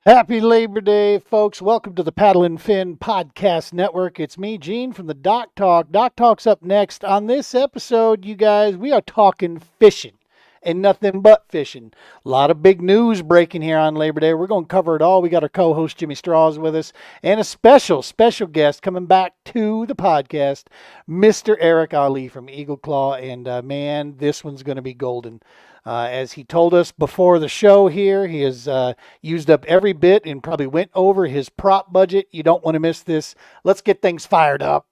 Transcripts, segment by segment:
Happy Labor Day, folks. Welcome to the Paddle and Fin Podcast Network. It's me, Gene, from the Doc Talk. Doc Talk's up next. On this episode, you guys, we are talking fishing and nothing but fishing. A lot of big news breaking here on Labor Day. We're going to cover it all. We got our co-host, Jimmy Straws, with us, and a special guest coming back to the podcast, Mr. Eric Allee from Eagle Claw. And, man, this one's going to be golden. As he told us before the show here, he has used up every bit and probably went over his prop budget. You don't want to miss this. Let's get things fired up.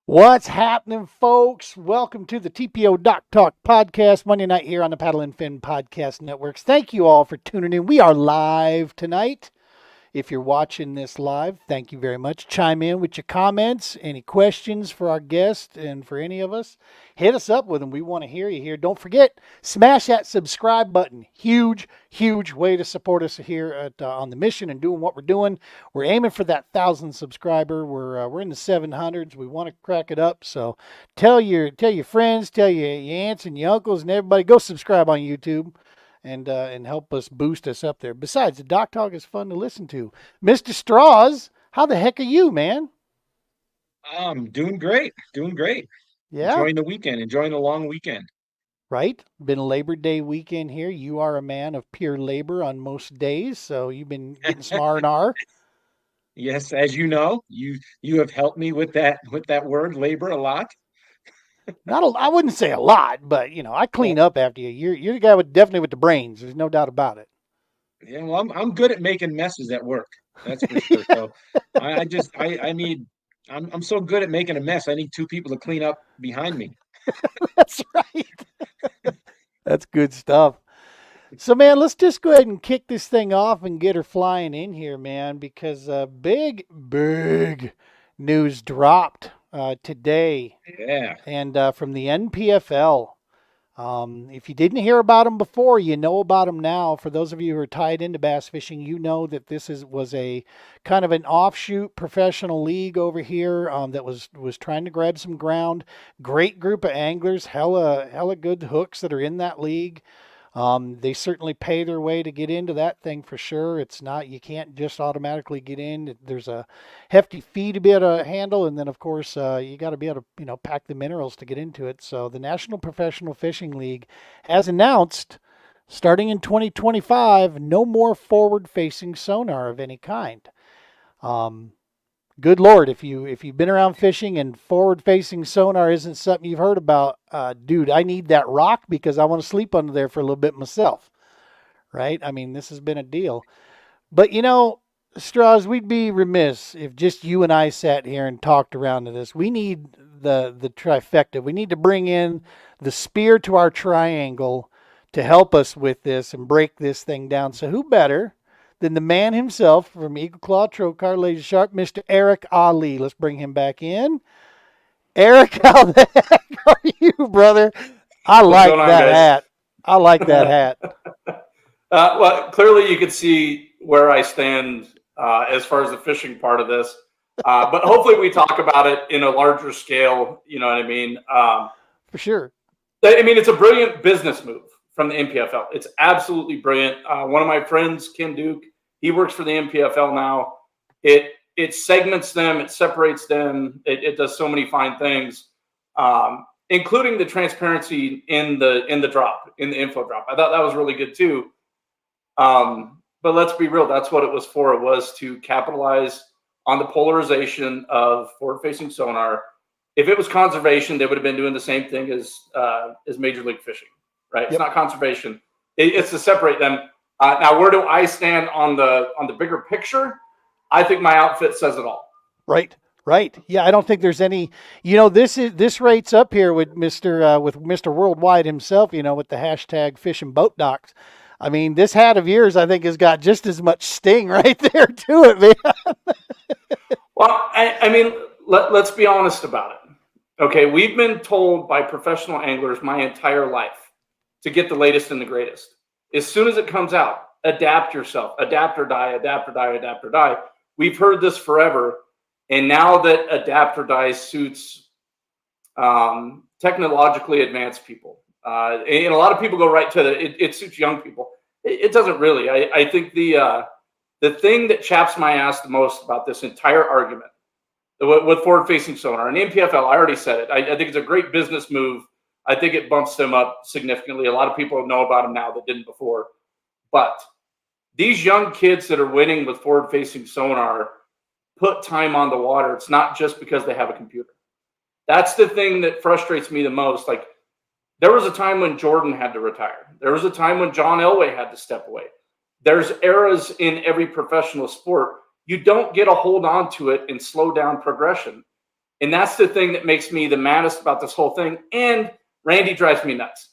What's happening, folks? Welcome to the TPO Doc Talk podcast, Monday night here on the Paddle and Fin Podcast Networks. Thank you all for tuning in. We are live tonight. If you're watching this live, thank you very much. Chime in with your comments, any questions for our guest and for any of us. Hit us up with them. We want to hear you here. Don't forget, smash that subscribe button. Huge way to support us here on the mission and doing what we're doing. We're aiming for that 1,000 subscriber. We're in the 700s. We want to crack it up. So tell your friends, tell your aunts and your uncles and everybody, go subscribe on YouTube. And help us boost us up there. Besides, the Doc Talk is fun to listen to. Mr. Straws, how the heck are you, man? Doing great. Yeah. Enjoying the weekend, enjoying a long weekend. Right? Been a Labor Day weekend here. You are a man of pure labor on most days, so you've been getting some R&R. Yes, as you know, you have helped me with that word labor a lot. I wouldn't say a lot, but I clean up after you. You're the guy definitely with the brains. There's no doubt about it. Yeah, well, I'm good at making messes at work. That's for sure. So I'm so good at making a mess. I need two people to clean up behind me. That's right. That's good stuff. So, man, let's just go ahead and kick this thing off and get her flying in here, man, because big news dropped today. Yeah. And from the NPFL. If you didn't hear about them before, you know about them now. For those of you who are tied into bass fishing, you know that this was a kind of an offshoot professional league over here that was trying to grab some ground. Great group of anglers, hella good hooks that are in that league. They certainly pay their way to get into that thing for sure. It's not, you can't just automatically get in. There's a hefty fee to be able to handle. And then of course, you got to be able to, pack the minerals to get into it. So the National Professional Fishing League has announced starting in 2025, no more forward facing sonar of any kind. Good Lord, if you've been around fishing and forward-facing sonar isn't something you've heard about, dude, I need that rock because I want to sleep under there for a little bit myself, right? I mean, this has been a deal. But, Straws, we'd be remiss if just you and I sat here and talked around to this. We need the trifecta. We need to bring in the spear to our triangle to help us with this and break this thing down. So who better than the man himself from Eagle Claw Trocar Laser Sharp, Mr. Eric Allee. Let's bring him back in. Eric, how the heck are you, brother? I like that hat. I like that hat. Well, clearly you can see where I stand as far as the fishing part of this. But hopefully we talk about it in a larger scale. You know what I mean? For sure. I mean, it's a brilliant business move from the NPFL. It's absolutely brilliant. One of my friends, Kim Duke, he works for the NPFL now. It segments them, it separates them, it does so many fine things, including the transparency in the drop, in the info drop. I thought that was really good too. But let's be real, that's what it was for. It was to capitalize on the polarization of forward-facing sonar. If it was conservation, they would have been doing the same thing as Major League Fishing, right? Yep. It's not conservation. It's to separate them. Now, where do I stand on the bigger picture? I think my outfit says it all. Right. Yeah, I don't think there's any. This rates up here with Mr. Worldwide himself. With the hashtag Fish and Boat Docs. I mean, this hat of yours, I think, has got just as much sting right there to it, man. Well, I mean, let's be honest about it. Okay, we've been told by professional anglers my entire life to get the latest and the greatest. As soon as it comes out, adapt yourself, adapt or die, adapt or die, adapt or die. We've heard this forever. And now that adapt or die suits technologically advanced people, and a lot of people go right to it suits young people. It doesn't really. I think the thing that chaps my ass the most about this entire argument with forward-facing sonar and MPFL, I already said it. I think it's a great business move. I think it bumps them up significantly. A lot of people know about them now that didn't before. But these young kids that are winning with forward-facing sonar put time on the water. It's not just because they have a computer. That's the thing that frustrates me the most. Like, there was a time when Jordan had to retire. There was a time when John Elway had to step away. There's eras in every professional sport. You don't get a hold on to it and slow down progression. And that's the thing that makes me the maddest about this whole thing. And Randy drives me nuts.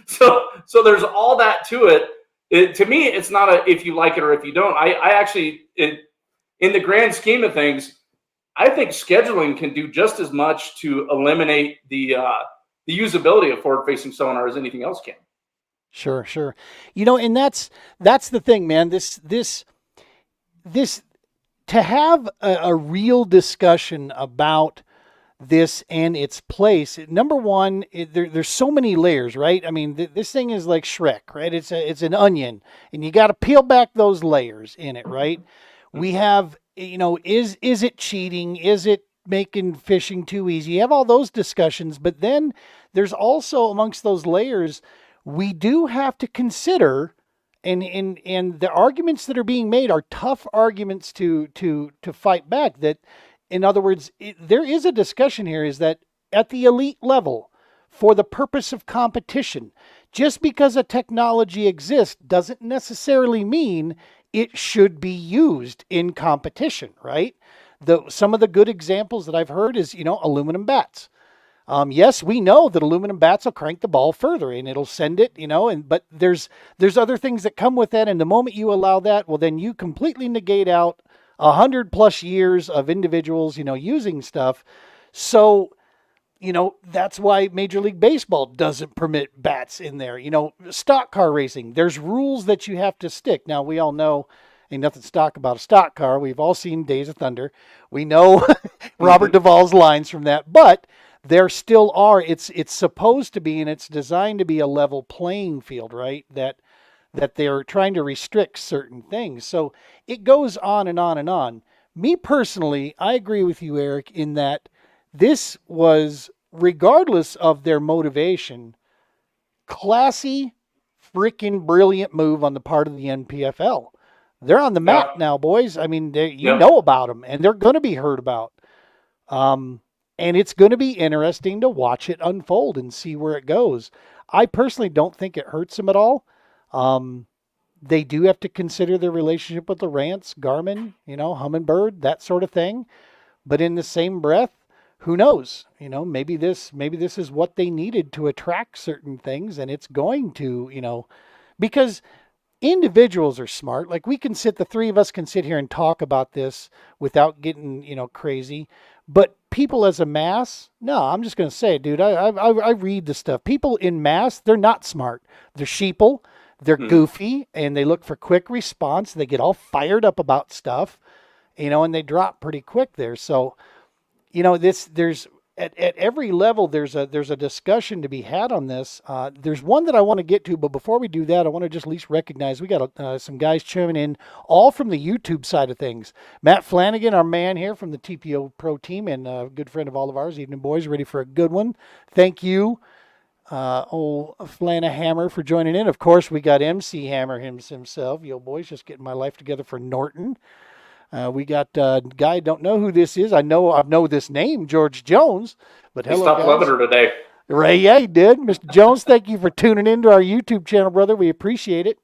So there's all that to it. To me, it's not a if you like it or if you don't. I actually, in the grand scheme of things, I think scheduling can do just as much to eliminate the usability of forward-facing sonar as anything else can. Sure. And that's the thing, man. This to have a real discussion about this and its place. Number one, there's so many layers, right? I mean, this thing is like Shrek, right? It's an onion, and you got to peel back those layers in it, right? We have, is it cheating? Is it making fishing too easy? You have all those discussions, but then there's also amongst those layers, we do have to consider, and the arguments that are being made are tough arguments to fight back. That, in other words, there is a discussion here is that at the elite level, for the purpose of competition, just because a technology exists doesn't necessarily mean it should be used in competition, right? Some of the good examples that I've heard is, aluminum bats. Yes, we know that aluminum bats will crank the ball further and it'll send it, but there's other things that come with that. And the moment you allow that, well, then you completely negate out 100+ years of individuals, using stuff. So, that's why Major League Baseball doesn't permit bats in there. Stock car racing, there's rules that you have to stick. Now, we all know ain't nothing stock about a stock car. We've all seen Days of Thunder. We know Robert Duvall's lines from that, but there still are, it's supposed to be, and it's designed to be a level playing field, right? That they're trying to restrict certain things. So it goes on and on and on. Me personally, I agree with you, Eric, in that this was, regardless of their motivation, classy, freaking brilliant move on the part of the NPFL. They're on the map now, boys. I mean, you know about them, and they're going to be heard about. And it's going to be interesting to watch it unfold and see where it goes. I personally don't think it hurts them at all. They do have to consider their relationship with Lowrance, Garmin, Humminbird, that sort of thing. But in the same breath, who knows? Maybe this is what they needed to attract certain things, and it's going to, because individuals are smart. Like, the three of us can sit here and talk about this without getting, crazy. But people as a mass, no, I'm just going to say, dude, I read the stuff. People in mass, they're not smart. They're sheeple. They're goofy, and they look for quick response. They get all fired up about stuff, and they drop pretty quick there. So, there's at every level, there's a discussion to be had on this. There's one that I want to get to, but before we do that, I want to just at least recognize we got some guys chiming in, all from the YouTube side of things. Matt Flanagan, our man here from the TPO Pro team, and a good friend of all of ours. Evening, boys, ready for a good one. Thank you, old Flana Hammer, for joining in. Of course, we got MC Hammer himself. Yo, boys, just getting my life together for Norton. We got a guy, I don't know who this is. I know this name, George Jones, but hello, Stop loving her today. Ray, yeah, he did. Mr. Jones, thank you for tuning into our YouTube channel, brother. We appreciate it.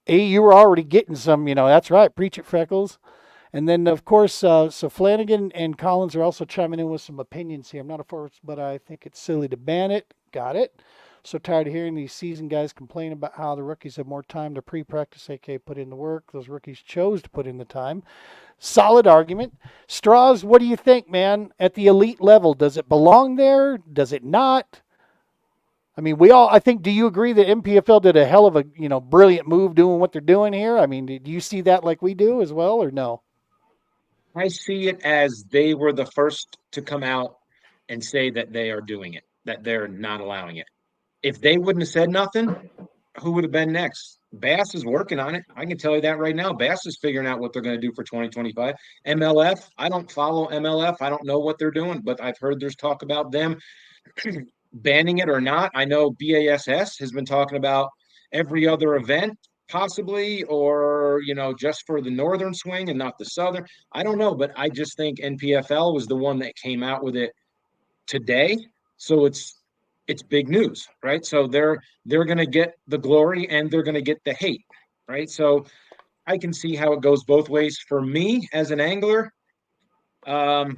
Hey, you were already getting some, that's right. Preach it, Freckles. And then, of course, so Flanagan and Collins are also chiming in with some opinions here. I'm not a force, but I think it's silly to ban it. Got it. So tired of hearing these seasoned guys complain about how the rookies have more time to pre-practice, aka put in the work. Those rookies chose to put in the time. Solid argument. Straws, what do you think, man? At the elite level, does it belong there? Does it not? I mean, I think, do you agree that MPFL did a hell of a, brilliant move doing what they're doing here? I mean, do you see that like we do as well, or no? I see it as they were the first to come out and say that they are doing it, that they're not allowing it. If they wouldn't have said nothing, who would have been next? Bass is working on it. I can tell you that right now. Bass is figuring out what they're going to do for 2025. MLF, I don't follow MLF. I don't know what they're doing, but I've heard there's talk about them banning it or not. I know BASS has been talking about every other event possibly, or just for the northern swing and not the southern. I don't know, but I just think NPFL was the one that came out with it today. So it's big news, right? So they're going to get the glory and they're going to get the hate, right? So I can see how it goes both ways. For me as an angler, God,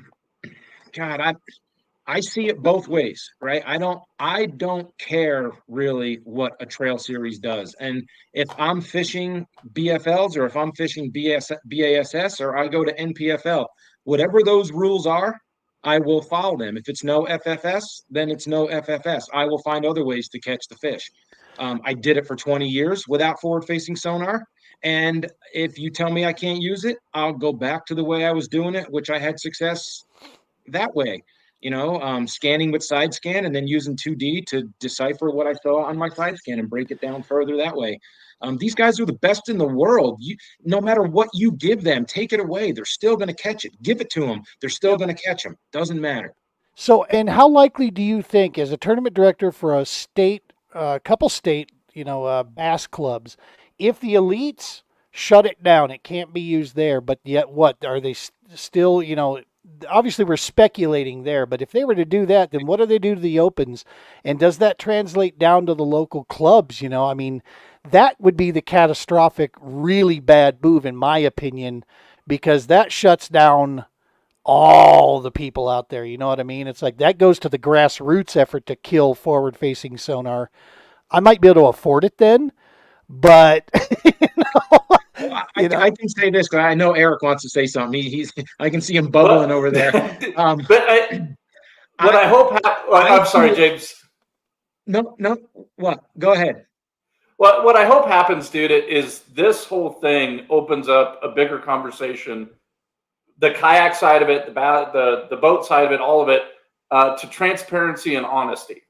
I see it both ways, right? I don't care really what a trail series does. And if I'm fishing BFLs or if I'm fishing BASS or I go to NPFL, whatever those rules are, I will follow them. If it's no FFS, then it's no FFS. I will find other ways to catch the fish. I did it for 20 years without forward-facing sonar. And if you tell me I can't use it, I'll go back to the way I was doing it, which I had success that way. Scanning with side scan and then using 2D to decipher what I saw on my side scan and break it down further that way. These guys are the best in the world. No matter what you give them, take it away, they're still going to catch it. Give it to them, they're still going to catch them. Doesn't matter. So, and how likely do you think, as a tournament director for a couple state, bass clubs, if the elites shut it down, it can't be used there, but yet what are they still, obviously we're speculating there, but if they were to do that, then what do they do to the opens? And does that translate down to the local clubs? I mean, that would be the catastrophic, really bad move, in my opinion, because that shuts down all the people out there. You know what I mean? It's like that goes to the grassroots effort to kill forward-facing sonar. I might be able to afford it then, but I can say this because I know Eric wants to say something. I can see him bubbling over there. I'm sorry, James. No. What? Go ahead. What I hope happens, dude, is this whole thing opens up a bigger conversation. The kayak side of it, the boat side of it, all of it, to transparency and honesty.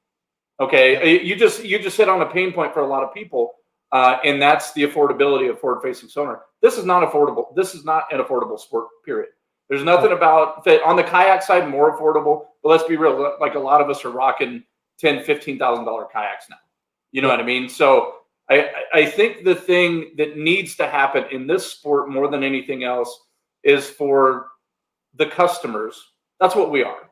Okay, you just hit on a pain point for a lot of people, and that's the affordability of forward-facing sonar. This is not affordable. This is not an affordable sport. Period. There's nothing about that on the kayak side more affordable. But let's be real. Like a lot of us are rocking $10,000-$15,000 kayaks now. You know what I mean? So I think the thing that needs to happen in this sport more than anything else is for the customers. That's what we are,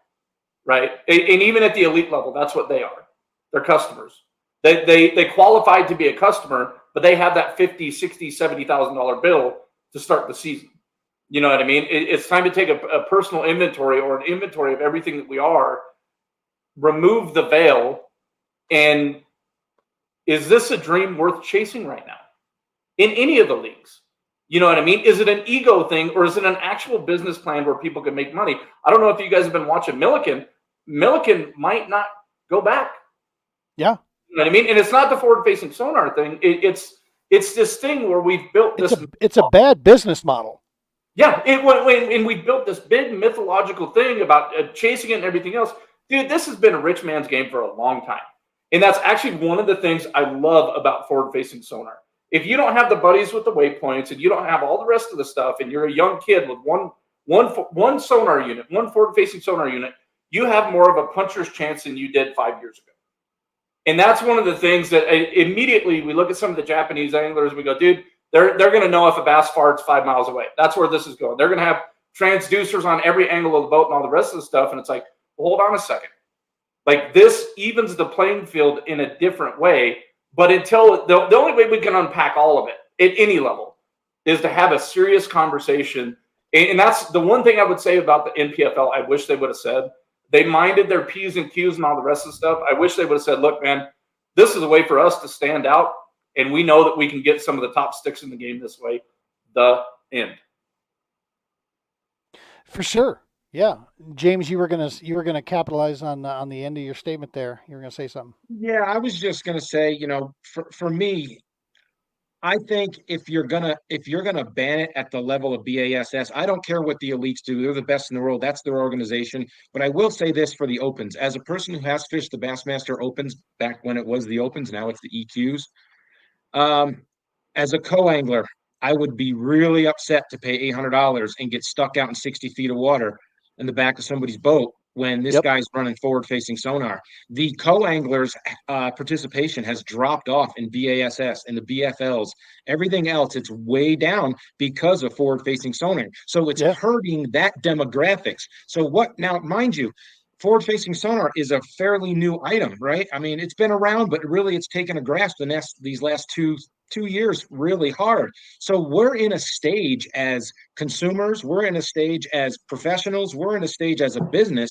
right? And even at the elite level, that's what they are. They're customers. They qualified to be a customer, but they have that $50,000, $60,000, $70,000 bill to start the season. You know what I mean? It's time to take a personal inventory or an inventory of everything that we are, remove the veil, and is this a dream worth chasing right now in any of the leagues? You know what I mean? Is it an ego thing or is it an actual business plan where people can make money? I don't know if you guys have been watching Milliken. Milliken might not go back. Yeah. You know what I mean? And it's not the forward-facing sonar thing. It's this thing where we've built this. It's a bad business model. Yeah. And we built this big mythological thing about chasing it and everything else. Dude, this has been a rich man's game for a long time. And that's actually one of the things I love about forward-facing sonar. If you don't have the buddies with the waypoints and you don't have all the rest of the stuff and you're a young kid with one sonar unit, one forward-facing sonar unit, you have more of a puncher's chance than you did 5 years ago. And that's one of the things that immediately we look at some of the Japanese anglers and we go, dude, they're going to know if a bass farts 5 miles away. That's where this is going. They're going to have transducers on every angle of the boat and all the rest of the stuff. And it's like, well, hold on a second. Like this evens the playing field in a different way. But until the only way we can unpack all of it at any level is to have a serious conversation. And that's the one thing I would say about the NPFL. I wish they would have said. They minded their P's and Q's and all the rest of the stuff. I wish they would have said, look, man, This is a way for us to stand out, and we know that we can get some of the top sticks in the game this way. The end. For sure. Yeah. James, you were gonna capitalize on the end of your statement there. You were gonna say something. Yeah, I was just gonna say, for me, I think if you're gonna ban it at the level of BASS, I don't care what the elites do. They're the best in the world. That's their organization. But I will say this for the Opens. As a person who has fished the Bassmaster Opens back when it was the Opens, now it's the EQs. As a co-angler, I would be really upset to pay $800 and get stuck out in 60 feet of water in the back of somebody's boat when this Yep. guy's running forward-facing sonar. The co-anglers' participation has dropped off in BASS and the BFLs. Everything else, it's way down because of forward-facing sonar. So it's hurting that demographics. So what now, mind you, forward-facing sonar is a fairly new item, right? I mean, it's been around, but really it's taken a grasp these last two years really hard. So we're in a stage as consumers, we're in a stage as professionals, we're in a stage as a business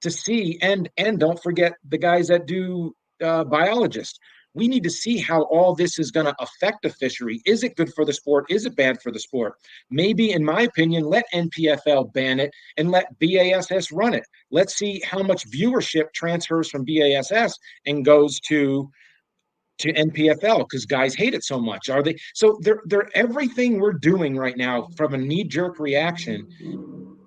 to see, and don't forget the guys that do biologists. We need to see how all this is going to affect the fishery. Is it good for the sport? Is it bad for the sport? Maybe, in my opinion, let NPFL ban it and let BASS run it. Let's see how much viewership transfers from BASS and goes to NPFL because guys hate it so much. Are they? So they're everything we're doing right now from a knee-jerk reaction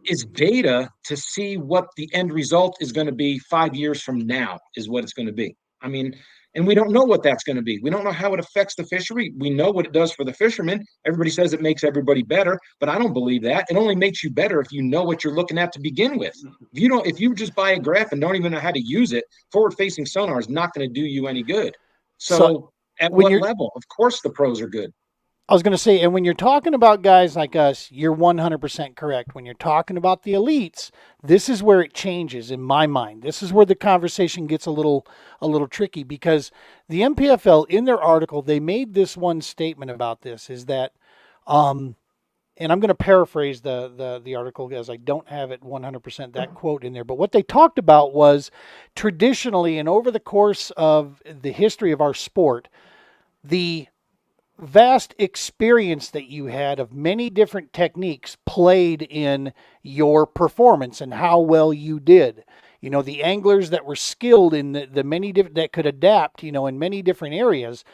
is data to see what the end result is going to be 5 years from now is what it's going to be. I mean, and we don't know what that's going to be. We don't know how it affects the fishery. We know what it does for the fishermen. Everybody says it makes everybody better, but I don't believe that. It only makes you better if you know what you're looking at to begin with. If you just buy a graph and don't even know how to use it, forward-facing sonar is not going to do you any good. So at what level? Of course the pros are good. I was going to say, and when you're talking about guys like us, you're 100% correct. When you're talking about the elites, this is where it changes in my mind. This is where the conversation gets a little tricky because the MPFL, in their article, they made this one statement about this, is that, and I'm going to paraphrase the article as I don't have it 100% that quote in there, but what they talked about was traditionally and over the course of the history of our sport, the vast experience that you had of many different techniques played in your performance and how well you did. The anglers that were skilled in the many different, that could adapt, in many different areas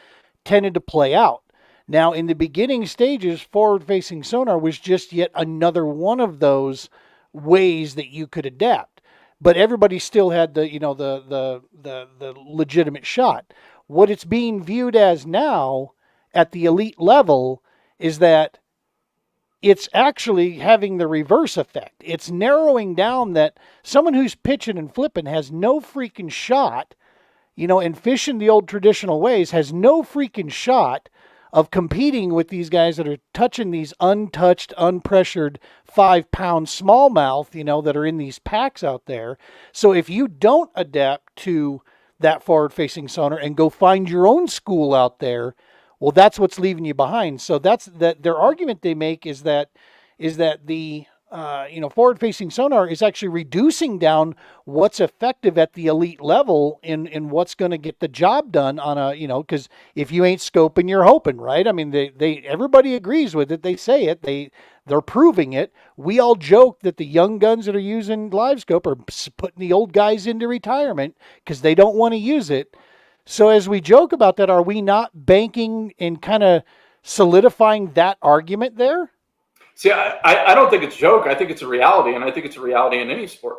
tended to play out. Now, in the beginning stages, forward-facing sonar was just yet another one of those ways that you could adapt. But everybody still had the legitimate shot. What it's being viewed as now at the elite level is that it's actually having the reverse effect. It's narrowing down that someone who's pitching and flipping has no freaking shot, and fishing the old traditional ways has no freaking shot of competing with these guys that are touching these untouched, unpressured 5-pound smallmouth, that are in these packs out there. So if you don't adapt to that forward-facing sonar and go find your own school out there, well, that's what's leaving you behind. So that's their argument they make is that the forward-facing sonar is actually reducing down what's effective at the elite level in what's going to get the job done on a, because if you ain't scoping, you're hoping, right? I mean, they everybody agrees with it. They say it. They're proving it. We all joke that the young guns that are using live scope are putting the old guys into retirement because they don't want to use it. So as we joke about that, are we not banking and kind of solidifying that argument there? See, I don't think it's a joke. I think it's a reality, and I think it's a reality in any sport.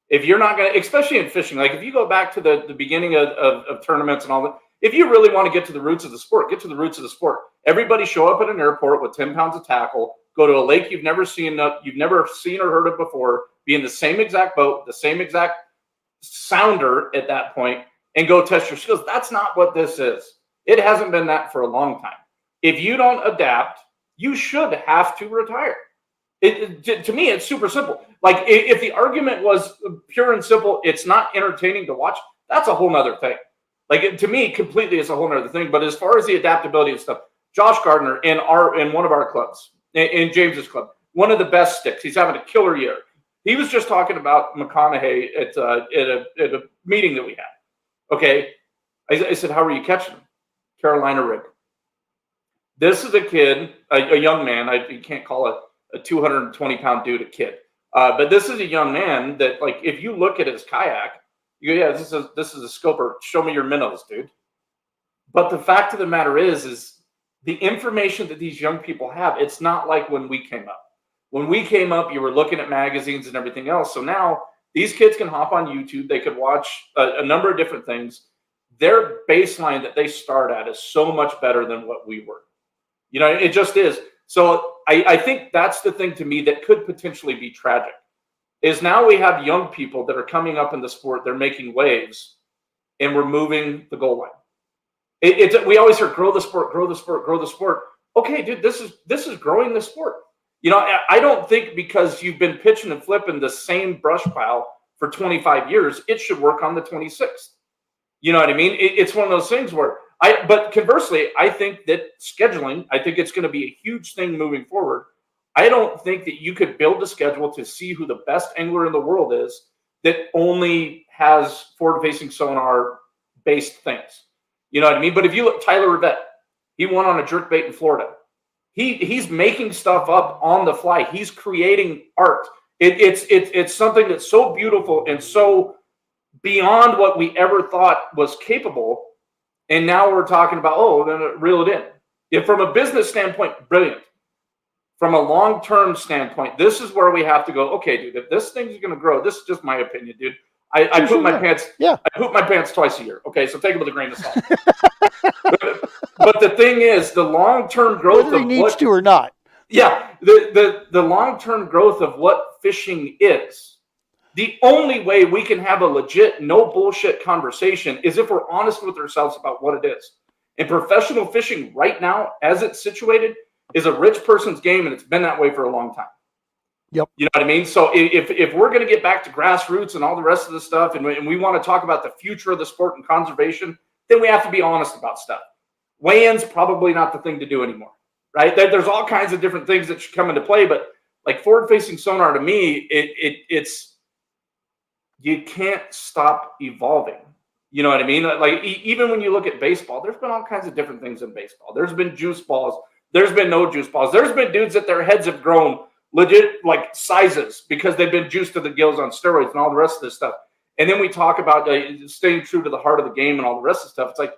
If you're not going to, especially in fishing, like if you go back to the beginning of tournaments and all that, if you really want to get to the roots of the sport, get to the roots of the sport. Everybody show up at an airport with 10 pounds of tackle, go to a lake you've never seen or heard of before, be in the same exact boat, the same exact sounder at that point, and go test your skills. That's not what this is. It hasn't been that for a long time. If you don't adapt, you should have to retire. To me, it's super simple. Like if the argument was pure and simple, it's not entertaining to watch, that's a whole nother thing. Like to me, completely it's a whole nother thing. But as far as the adaptability and stuff, Josh Gardner in one of our clubs, in James's club, one of the best sticks. He's having a killer year. He was just talking about McConaughey at a meeting that we had. Okay, I said, how are you catching them? Carolina rig. This is a kid, a young man. You can't call a 220-pound dude a kid. But this is a young man that, like, if you look at his kayak, you go, yeah, this is a scoper. Show me your minnows, dude. But the fact of the matter is the information that these young people have, it's not like when we came up. When we came up, you were looking at magazines and everything else. So now these kids can hop on YouTube. They could watch a number of different things. Their baseline that they start at is so much better than what we were. You know, it just is. So I think that's the thing to me that could potentially be tragic, is now we have young people that are coming up in the sport. They're making waves, and we're moving the goal line. We always hear grow the sport, grow the sport, grow the sport. Okay, dude, this is growing the sport. You know, I don't think because you've been pitching and flipping the same brush pile for 25 years, it should work on the 26th. You know what I mean? It's one of those things where but conversely, I think that scheduling, I think it's going to be a huge thing moving forward. I don't think that you could build a schedule to see who the best angler in the world is that only has forward-facing sonar based things. You know what I mean? But if you look, Tyler Rivette, he won on a jerkbait in Florida. He's making stuff up on the fly. He's creating art. It's something that's so beautiful and so beyond what we ever thought was capable. And now we're talking about, then reel it in. If from a business standpoint, brilliant. From a long-term standpoint, this is where we have to go, okay, dude, if this thing's going to grow, this is just my opinion, dude. I poop my pants. Yeah. I poop my pants twice a year. Okay, so take it with a grain of salt. but the thing is, the long-term growth whether he needs to or not. Yeah, the long-term growth of what fishing is. The only way we can have a legit, no bullshit conversation is if we're honest with ourselves about what it is. And professional fishing right now, as it's situated, is a rich person's game, and it's been that way for a long time. Yep. You know what I mean? So if we're going to get back to grassroots and all the rest of the stuff, and we want to talk about the future of the sport and conservation, then we have to be honest about stuff. Weigh-ins, probably not the thing to do anymore, right? There's all kinds of different things that should come into play, but like forward-facing sonar, to me, it's you can't stop evolving. You know what I mean? Like even when you look at baseball, there's been all kinds of different things in baseball. There's been juice balls. There's been no juice balls. There's been dudes that their heads have grown legit like sizes because they've been juiced to the gills on steroids and all the rest of this stuff. And then we talk about staying true to the heart of the game and all the rest of the stuff. It's like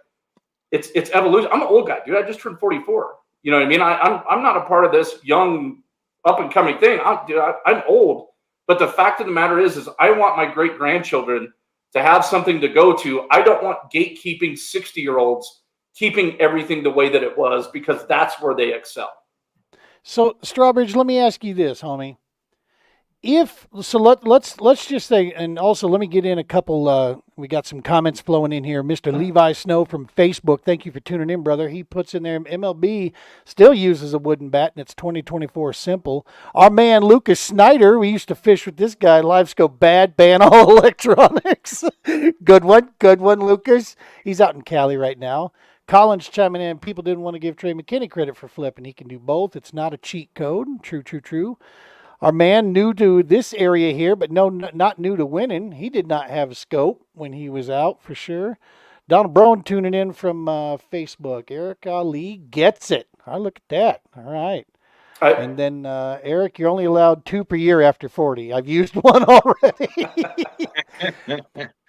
it's evolution. I'm an old guy, dude. I just turned 44. You know what I mean? I'm not a part of this young up and coming thing. I'm old. But the fact of the matter is I want my great grandchildren to have something to go to. I don't want gatekeeping 60-year-olds keeping everything the way that it was, because that's where they excel. So, Strawbridge, let me ask you this, homie. Let's just say, and also let me get in a couple, we got some comments flowing in here. Mr. Levi Snow from Facebook, thank you for tuning in, brother. He puts in there, MLB still uses a wooden bat, and it's 2024 simple. Our man Lucas Snyder, we used to fish with this guy, Live Scope Bad, ban all electronics. Good one, Lucas. He's out in Cali right now. Collins chiming in, people didn't want to give Trey McKinney credit for flipping. He can do both. It's not a cheat code. True. Our man new to this area here, but no, not new to winning. He did not have a scope when he was out, for sure. Donald Brown tuning in from Facebook. Eric Allee gets it. I look at that. All right. And then, Eric, you're only allowed 2 per year after 40. I've used one already.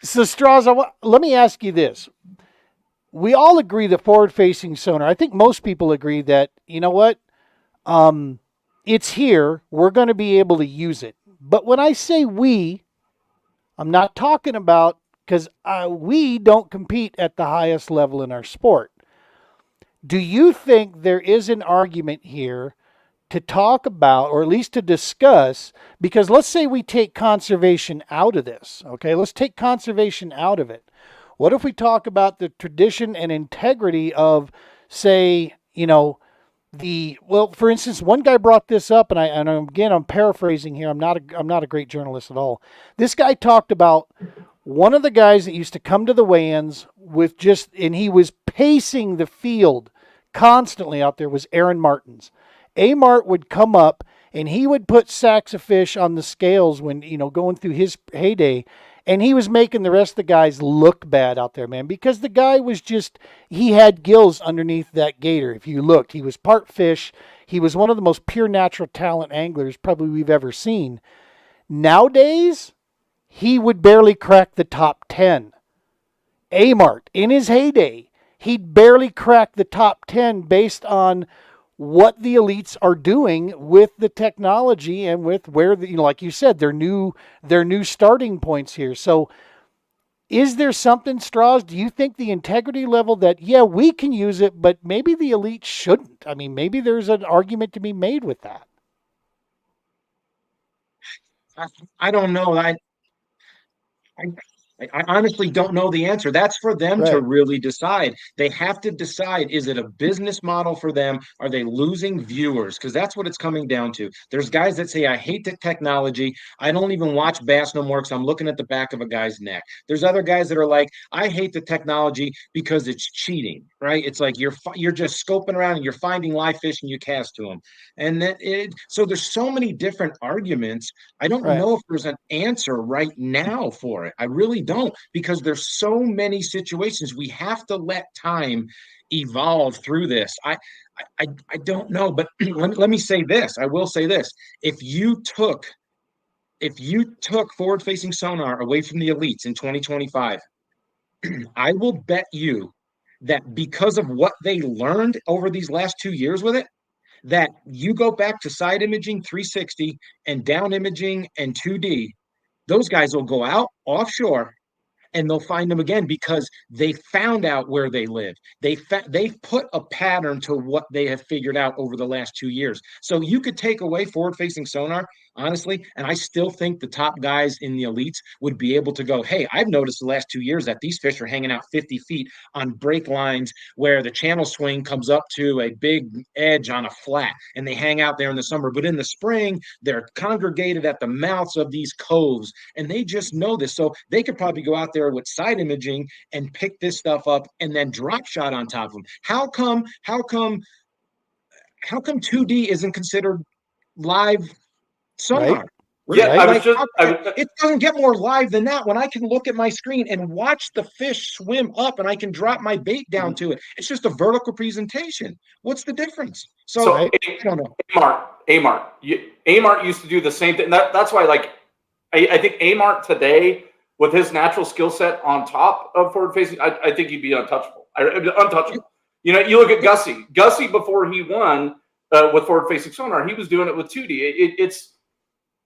So, Straws, let me ask you this. We all agree that forward-facing sonar, I think most people agree that, you know what, it's here. We're going to be able to use it. But when I say we, I'm not talking about, because we don't compete at the highest level in our sport. Do you think there is an argument here to talk about, or at least to discuss, because let's say we take conservation out of this, okay? Let's take conservation out of it. What if we talk about the tradition and integrity of, say, you know, for instance, one guy brought this up, and I'm paraphrasing here. I'm not a great journalist at all. This guy talked about one of the guys that used to come to the weigh-ins and he was pacing the field constantly out there, was Aaron Martins. A-Mart would come up and he would put sacks of fish on the scales when, going through his heyday. And he was making the rest of the guys look bad out there, man, because the guy was he had gills underneath that gator. If you looked, he was part fish. He was one of the most pure natural talent anglers probably we've ever seen. Nowadays, he would barely crack the top 10. Amart, in his heyday, he'd barely crack the top 10 based on what the elites are doing with the technology and with where like you said, their new starting points here. So is there something, Strauss? Do you think the integrity level that we can use it, but maybe the elite shouldn't? I mean, maybe there's an argument to be made with that. I don't know. I honestly don't know the answer. That's for them to Right. really decide. They have to decide, is it a business model for them? Are they losing viewers? Because that's what it's coming down to. There's guys that say, I hate the technology. I don't even watch bass no more because I'm looking at the back of a guy's neck. There's other guys that are like, I hate the technology because it's cheating, right? It's like you're just scoping around and you're finding live fish and you cast to them. So there's so many different arguments. I don't Right. know if there's an answer right now for it. I really don't, because there's so many situations. We have to let time evolve through this. I don't know, but let me say this. I will say this. If you took forward-facing sonar away from the elites in 2025, I will bet you that because of what they learned over these last 2 years with it, that you go back to side imaging 360 and down imaging and 2D, those guys will go out offshore and they'll find them again because they found out where they live. They've put a pattern to what they have figured out over the last 2 years. So you could take away forward-facing sonar, honestly, and I still think the top guys in the elites would be able to go, hey, I've noticed the last 2 years that these fish are hanging out 50 feet on break lines where the channel swing comes up to a big edge on a flat, and they hang out there in the summer. But in the spring, they're congregated at the mouths of these coves, and they just know this. So they could probably go out there with side imaging and pick this stuff up and then drop shot on top of them. How come 2D isn't considered live sonar? Right. Yeah, Right. It doesn't get more live than that when I can look at my screen and watch the fish swim up and I can drop my bait down to it. It's just a vertical presentation. What's the difference? So Right. I don't know. Amart used to do the same thing. That's why, like, I think Amart today, with his natural skill set on top of forward facing, I think he'd be untouchable. Untouchable. You know, you look at Gussie. Gussie, before he won with forward facing sonar, he was doing it with 2D.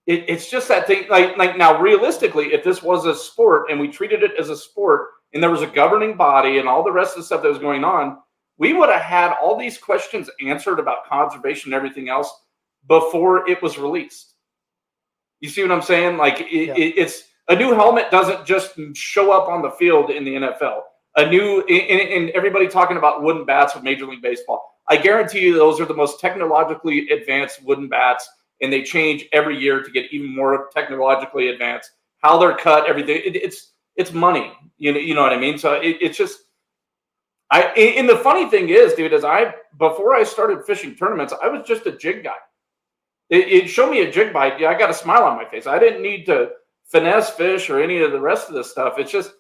It's just that thing. Like now, realistically, if this was a sport and we treated it as a sport and there was a governing body and all the rest of the stuff that was going on, we would have had all these questions answered about conservation and everything else before it was released. You see what I'm saying? Like it's a new helmet doesn't just show up on the field in the NFL. And everybody talking about wooden bats with Major League Baseball. I guarantee you those are the most technologically advanced wooden bats, and they change every year to get even more technologically advanced. How they're cut, everything. It's money. You know what I mean? So it's just and the funny thing is, dude, before I started fishing tournaments, I was just a jig guy. It showed me a jig bite. Yeah, I got a smile on my face. I didn't need to finesse fish or any of the rest of this stuff. It's just,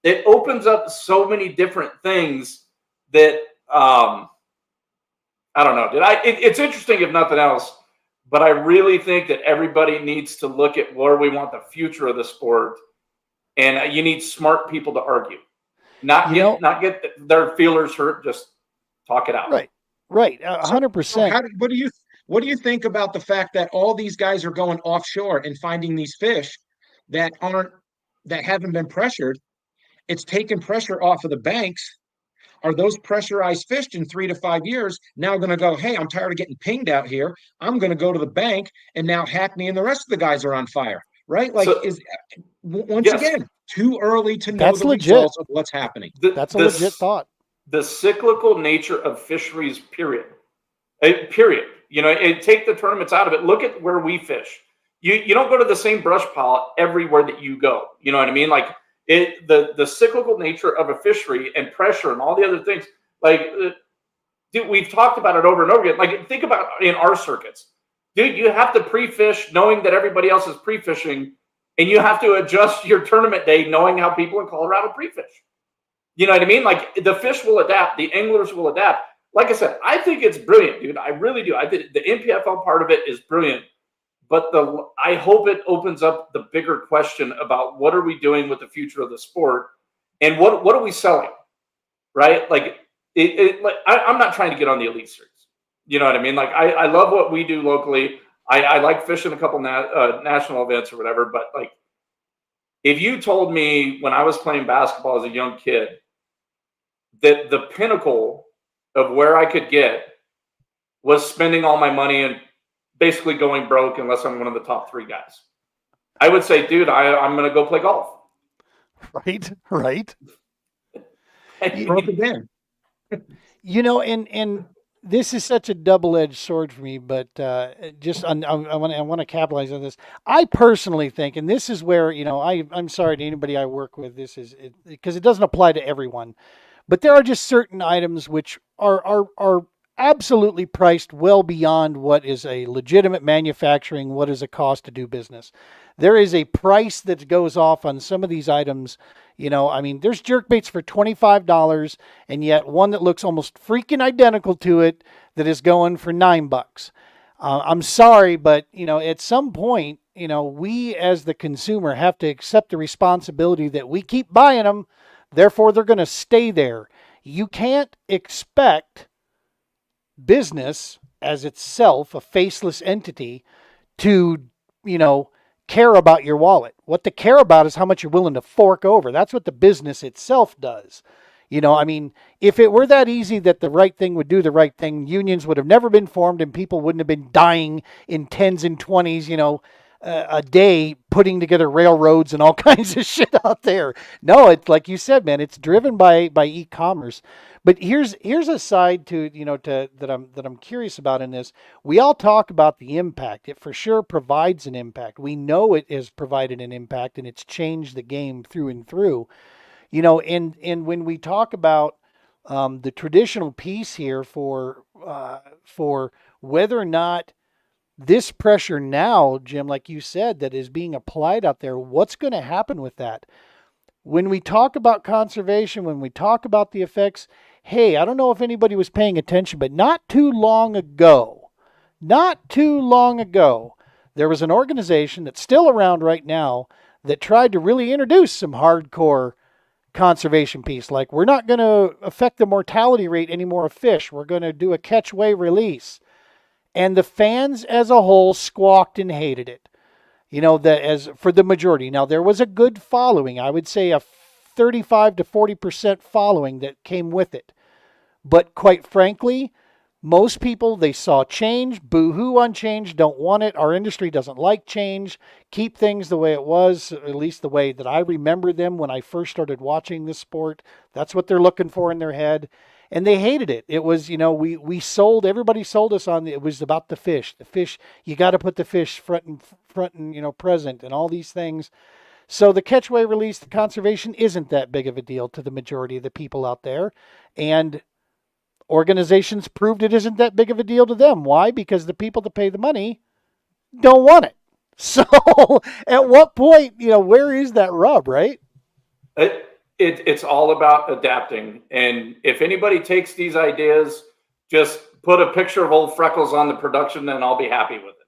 it opens up so many different things that I don't know. It's interesting if nothing else, but I really think that everybody needs to look at where we want the future of the sport, and you need smart people to argue, not get their feelers hurt. Just talk it out. Right. 100%. What do you think about the fact that all these guys are going offshore and finding these fish that haven't been pressured? It's taken pressure off of the banks. Are those pressurized fish in 3 to 5 years now going to go, hey, I'm tired of getting pinged out here. I'm going to go to the bank, and now Hackney and the rest of the guys are on fire, right? Like, again, too early to know the results of what's happening. That's a legit thought. The cyclical nature of fisheries, period. You know, take the tournaments out of it. Look at where we fish. You don't go to the same brush pile everywhere that you go. You know what I mean? Like the cyclical nature of a fishery and pressure and all the other things. Like, dude, we've talked about it over and over again. Like, think about in our circuits, dude. You have to pre-fish knowing that everybody else is pre-fishing and you have to adjust your tournament day knowing how people in Colorado pre-fish. You know what I mean? Like, the fish will adapt, the anglers will adapt. Like I said, I think it's brilliant, dude. I really do. I think the NPFL part of it is brilliant, but I hope it opens up the bigger question about what are we doing with the future of the sport, and what are we selling, right? Like, I'm not trying to get on the Elite Series. You know what I mean? Like, I love what we do locally. I like fishing a couple national events or whatever, but like, if you told me when I was playing basketball as a young kid that the pinnacle of where I could get was spending all my money and basically going broke unless I'm one of the top 3 guys, I would say, dude, I'm going to go play golf. Right. Broke again. You know, and this is such a double-edged sword for me, but I want to capitalize on this. I personally think, and this is where, you know, I'm sorry to anybody I work with, this is because it doesn't apply to everyone, but there are just certain items which are absolutely priced well beyond what is a legitimate manufacturing, what is a cost to do business. There is a price that goes off on some of these items. You know, I mean, there's jerkbaits for $25, and yet one that looks almost freaking identical to it that is going for $9. I'm sorry, but, you know, at some point, you know, we as the consumer have to accept the responsibility that we keep buying them. Therefore, they're going to stay there. You can't expect business as itself, a faceless entity, to, you know, care about your wallet. What they care about is how much you're willing to fork over. That's what the business itself does. You know, I mean, if it were that easy that the right thing would do the right thing, unions would have never been formed and people wouldn't have been dying in 10s and 20s, you know, a day putting together railroads and all kinds of shit out there. No, it's like you said, man, it's driven by e-commerce. But here's a side to, you know, that I'm curious about in this. We all talk about the impact. It for sure provides an impact. We know it has provided an impact, and it's changed the game through and through. You know, and when we talk about the traditional piece here for whether or not this pressure now, Jim, like you said, that is being applied out there, what's going to happen with that? When we talk about conservation, when we talk about the effects, hey, I don't know if anybody was paying attention, but not too long ago, there was an organization that's still around right now that tried to really introduce some hardcore conservation piece. Like, we're not going to affect the mortality rate anymore of fish. We're going to do a catch, weigh, release. And the fans as a whole squawked and hated it. You know, as for the majority. Now, there was a good following. I would say a 35 to 40% following that came with it. But quite frankly, most people, they saw change, boo-hoo on change, don't want it. Our industry doesn't like change. Keep things the way it was, at least the way that I remember them when I first started watching this sport. That's what they're looking for in their head. And they hated it. It was, you know, everybody sold us on, it was about the fish. The fish, you got to put the fish front and, you know, present and all these things. So the catch, weigh, release, the conservation isn't that big of a deal to the majority of the people out there. And organizations proved it isn't that big of a deal to them. Why? Because the people that pay the money don't want it. So at what point, you know, where is that rub, right? It's all about adapting. And if anybody takes these ideas, just put a picture of old Freckles on the production, then I'll be happy with it.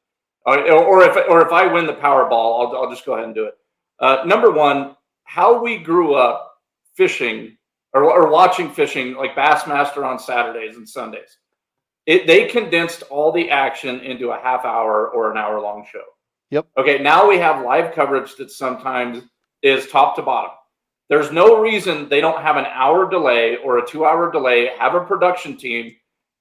Or if I win the Powerball, I'll just go ahead and do it. Number one, how we grew up fishing or watching fishing, like Bassmaster on Saturdays and Sundays. They condensed all the action into a half hour or an hour long show. Yep. Okay, now we have live coverage that sometimes is top to bottom. There's no reason they don't have an hour delay or a 2 hour delay, have a production team,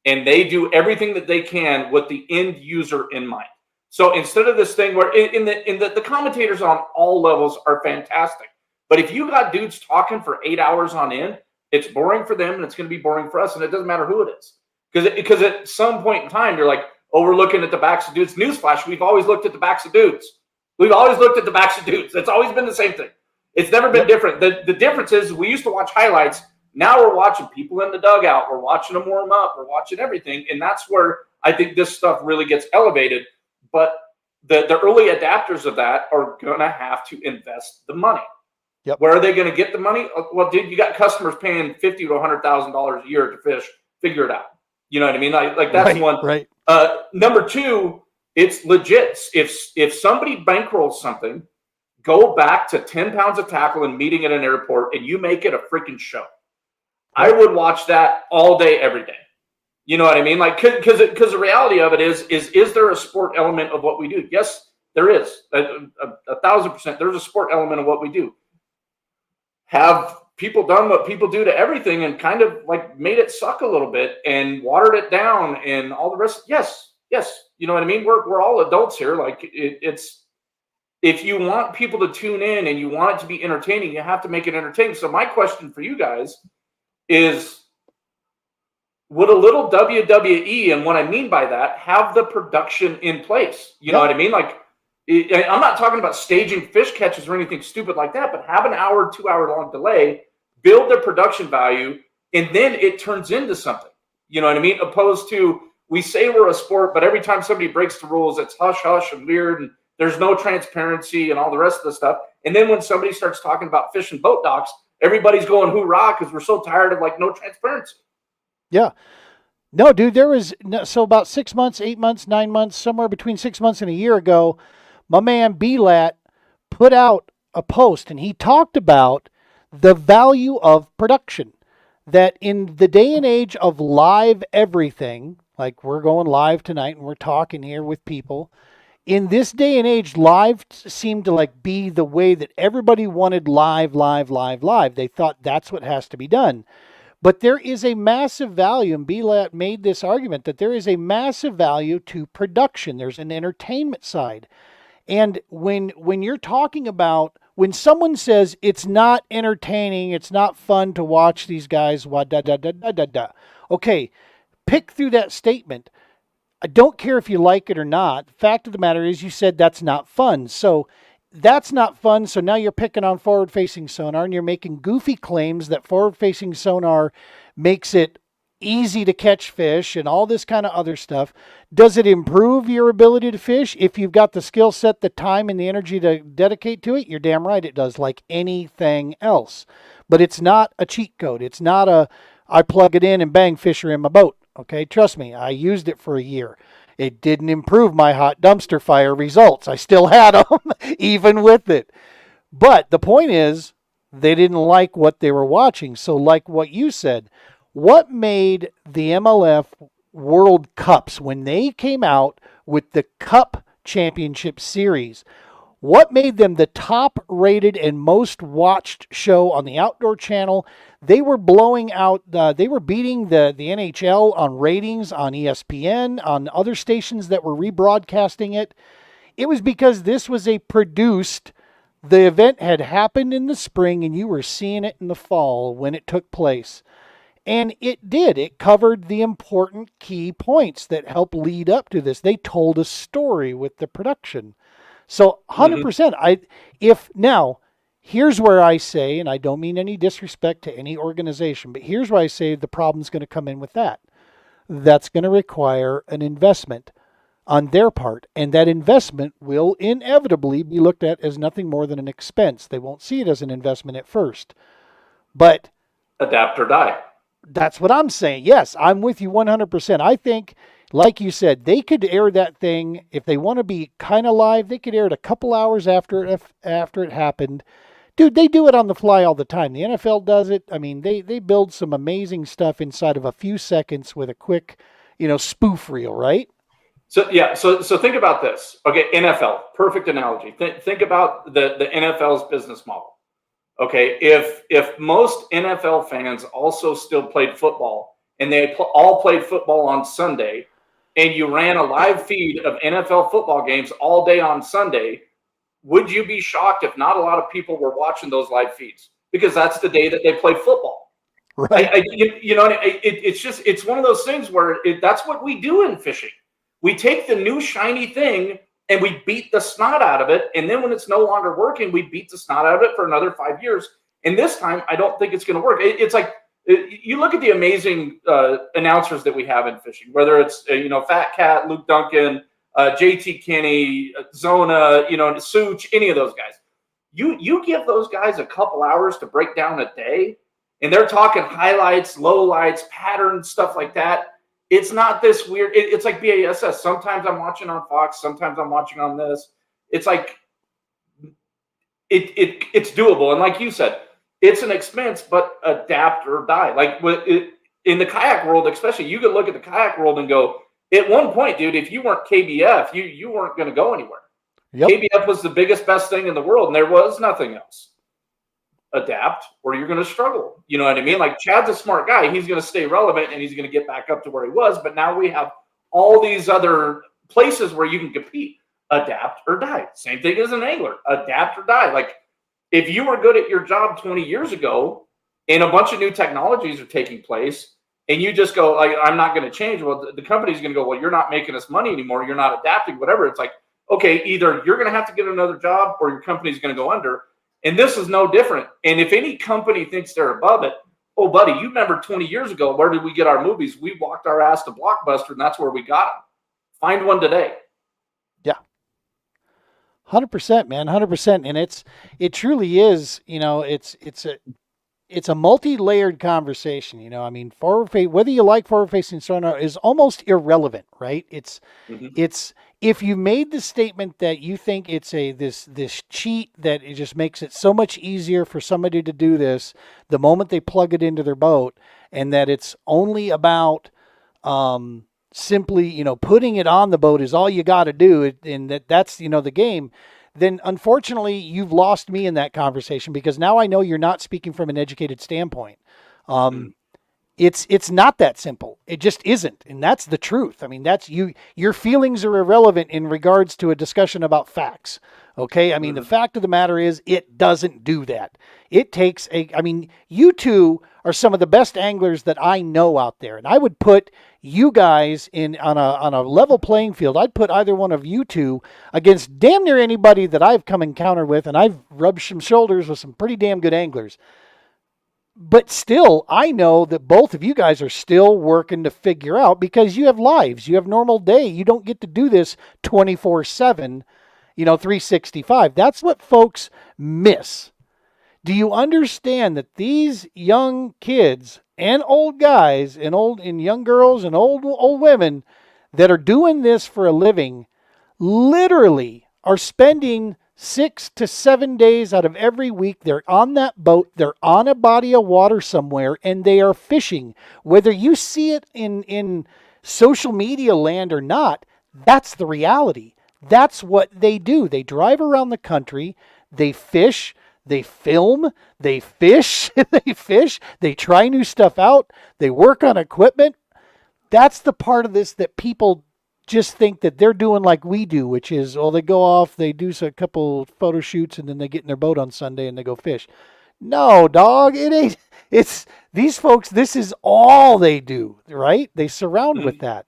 and they do everything that they can with the end user in mind. So instead of this thing where the commentators on all levels are fantastic, but if you got dudes talking for 8 hours on end, it's boring for them and it's going to be boring for us, and it doesn't matter who it is. Because at some point in time, you're like, oh, we're looking at the backs of dudes. Newsflash, we've always looked at the backs of dudes. We've always looked at the backs of dudes. It's always been the same thing. It's never been different. The difference is we used to watch highlights. Now we're watching people in the dugout. We're watching them warm up. We're watching everything. And that's where I think this stuff really gets elevated. But the early adapters of that are going to have to invest the money. Yep. Where are they going to get the money? Well, dude, you got customers paying $50,000 to $100,000 a year to fish. Figure it out. You know what I mean? Like that's Right, one. right. Number two, it's legit. If somebody bankrolls something, go back to 10 pounds of tackle and meeting at an airport, and you make it a freaking show. I would watch that all day, every day. You know what I mean? Like, because the reality of it is there a sport element of what we do? Yes, there is. 1,000%. There's a sport element of what we do. Have people done what people do to everything and kind of like made it suck a little bit and watered it down and all the rest? Yes. You know what I mean? We're all adults here. Like it's, if you want people to tune in and you want it to be entertaining, you have to make it entertaining. So my question for you guys is, would a little WWE, and what I mean by that, have the production in place? You know what I mean? Like, I'm not talking about staging fish catches or anything stupid like that, but have an hour, 2 hour long delay, build the production value, and then it turns into something. You know what I mean? Opposed to, we say we're a sport, but every time somebody breaks the rules, it's hush hush and weird, and there's no transparency and all the rest of the stuff. And then when somebody starts talking about fish and boat docks, everybody's going hoorah because we're so tired of like no transparency. Yeah. No, dude, there was, so about 6 months, 8 months, 9 months, somewhere between 6 months and a year ago, my man B-Lat put out a post and he talked about the value of production. That in the day and age of live everything, like we're going live tonight and we're talking here with people, in this day and age, live seemed to like be the way that everybody wanted live. They thought that's what has to be done. But there is a massive value, and B-Lat made this argument that there is a massive value to production. There's an entertainment side. And when you're talking about, when someone says it's not entertaining, it's not fun to watch these guys, okay, pick through that statement. I don't care if you like it or not. The fact of the matter is you said that's not fun. So that's not fun. So now you're picking on forward-facing sonar and you're making goofy claims that forward-facing sonar makes it easy to catch fish and all this kind of other stuff. Does it improve your ability to fish? If you've got the skill set, the time, and the energy to dedicate to it, you're damn right it does, like anything else. But it's not a cheat code. It's not a, I plug it in and bang, fish are in my boat. Okay, trust me, I used it for a year. It didn't improve my hot dumpster fire results. I still had them, even with it. But the point is, they didn't like what they were watching. So like what you said, what made the MLF World Cups, when they came out with the Cup Championship Series, what made them the top rated and most watched show on the Outdoor Channel? They were blowing out, they were beating the NHL on ratings on ESPN, on other stations that were rebroadcasting it. It was because this was a produced, the event had happened in the spring and you were seeing it in the fall when it took place. And it did. It covered the important key points that help lead up to this. They told a story with the production. So 100%. Now, here's where I say, and I don't mean any disrespect to any organization, but here's where I say the problem's going to come in with that. That's going to require an investment on their part. And that investment will inevitably be looked at as nothing more than an expense. They won't see it as an investment at first. But adapt or die. That's what I'm saying. Yes, I'm with you 100%. I think, like you said, they could air that thing, if they want to be kind of live, they could air it a couple hours after it happened. Dude, they do it on the fly all the time. The NFL does it. I mean, they build some amazing stuff inside of a few seconds with a quick, spoof reel, right? So think about this. Okay, NFL, perfect analogy. Think about the NFL's business model. Okay, if most NFL fans also still played football and they all played football on Sunday, and you ran a live feed of NFL football games all day on Sunday, would you be shocked if not a lot of people were watching those live feeds? Because that's the day that they play football. Right. It's one of those things where that's what we do in fishing. We take the new shiny thing and we beat the snot out of it. And then when it's no longer working, we beat the snot out of it for another 5 years. And this time, I don't think it's going to work. It's like, you look at the amazing announcers that we have in fishing, whether it's, Fat Cat, Luke Duncan, JT Kinney, Zona, Such, any of those guys. You give those guys a couple hours to break down a day, and they're talking highlights, lowlights, patterns, stuff like that. It's not this weird. It's like BASS. Sometimes I'm watching on Fox. Sometimes I'm watching on this. It's like it's doable. And like you said, it's an expense, but adapt or die. Like in the kayak world, especially, you could look at the kayak world and go, at one point, dude, if you weren't KBF, you weren't going to go anywhere. Yep. KBF was the biggest, best thing in the world, and there was nothing else. Adapt, or you're going to struggle. You know what I mean? Like, Chad's a smart guy. He's going to stay relevant, and he's going to get back up to where he was. But now we have all these other places where you can compete. Adapt or die. Same thing as an angler. Adapt or die. Like, if you were good at your job 20 years ago, and a bunch of new technologies are taking place, and you just go, like, I'm not going to change. Well, the company's going to go, well, you're not making us money anymore. You're not adapting, whatever. It's like, okay, either you're going to have to get another job or your company's going to go under. And this is no different. And if any company thinks they're above it, oh, buddy, you remember 20 years ago, where did we get our movies? We walked our ass to Blockbuster, and that's where we got them. Find one today. Yeah. 100%, man, 100%. And it truly is, it's a multi-layered conversation. I mean, whether you like forward-facing sonar is almost irrelevant, right? It's if you made the statement that you think it's this cheat that it just makes it so much easier for somebody to do this the moment they plug it into their boat, and that it's only about simply putting it on the boat is all you got to do, and that's the game, then unfortunately you've lost me in that conversation, because now I know you're not speaking from an educated standpoint. It's not that simple. It just isn't. And that's the truth. I mean, that's your feelings are irrelevant in regards to a discussion about facts. Okay. I mean, the fact of the matter is it doesn't do that. It takes you two are some of the best anglers that I know out there. And I would put you guys on a level playing field. I'd put either one of you two against damn near anybody that I've come encounter with. And I've rubbed some shoulders with some pretty damn good anglers. But still, I know that both of you guys are still working to figure out, because you have lives, you have normal day. You don't get to do this 24/7, 365. That's what folks miss. Do you understand that these young kids and old guys and young girls and old women that are doing this for a living literally are spending 6 to 7 days out of every week, they're on that boat, they're on a body of water somewhere, and they are fishing. Whether you see it in social media land or not, that's the reality. That's what they do. They drive around the country, they fish, they film, they fish, they fish, they try new stuff out, they work on equipment. That's the part of this that people just think that they're doing like we do, which is, they go off, they do a couple photo shoots, and then they get in their boat on Sunday and they go fish. No, dog, it ain't. It's these folks, this is all they do, right? They surround with that.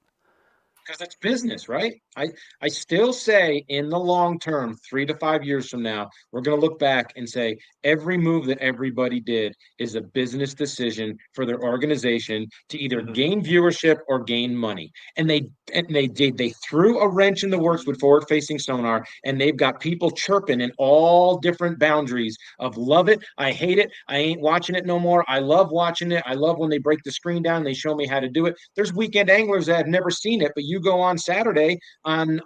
Because it's business, right? I still say, in the long term, 3 to 5 years from now, we're going to look back and say every move that everybody did is a business decision for their organization to either gain viewership or gain money. And they threw a wrench in the works with forward-facing sonar, and they've got people chirping in all different boundaries of love it, I hate it, I ain't watching it no more, I love watching it, I love when they break the screen down and they show me how to do it. There's weekend anglers that have never seen it, but you go on Saturday on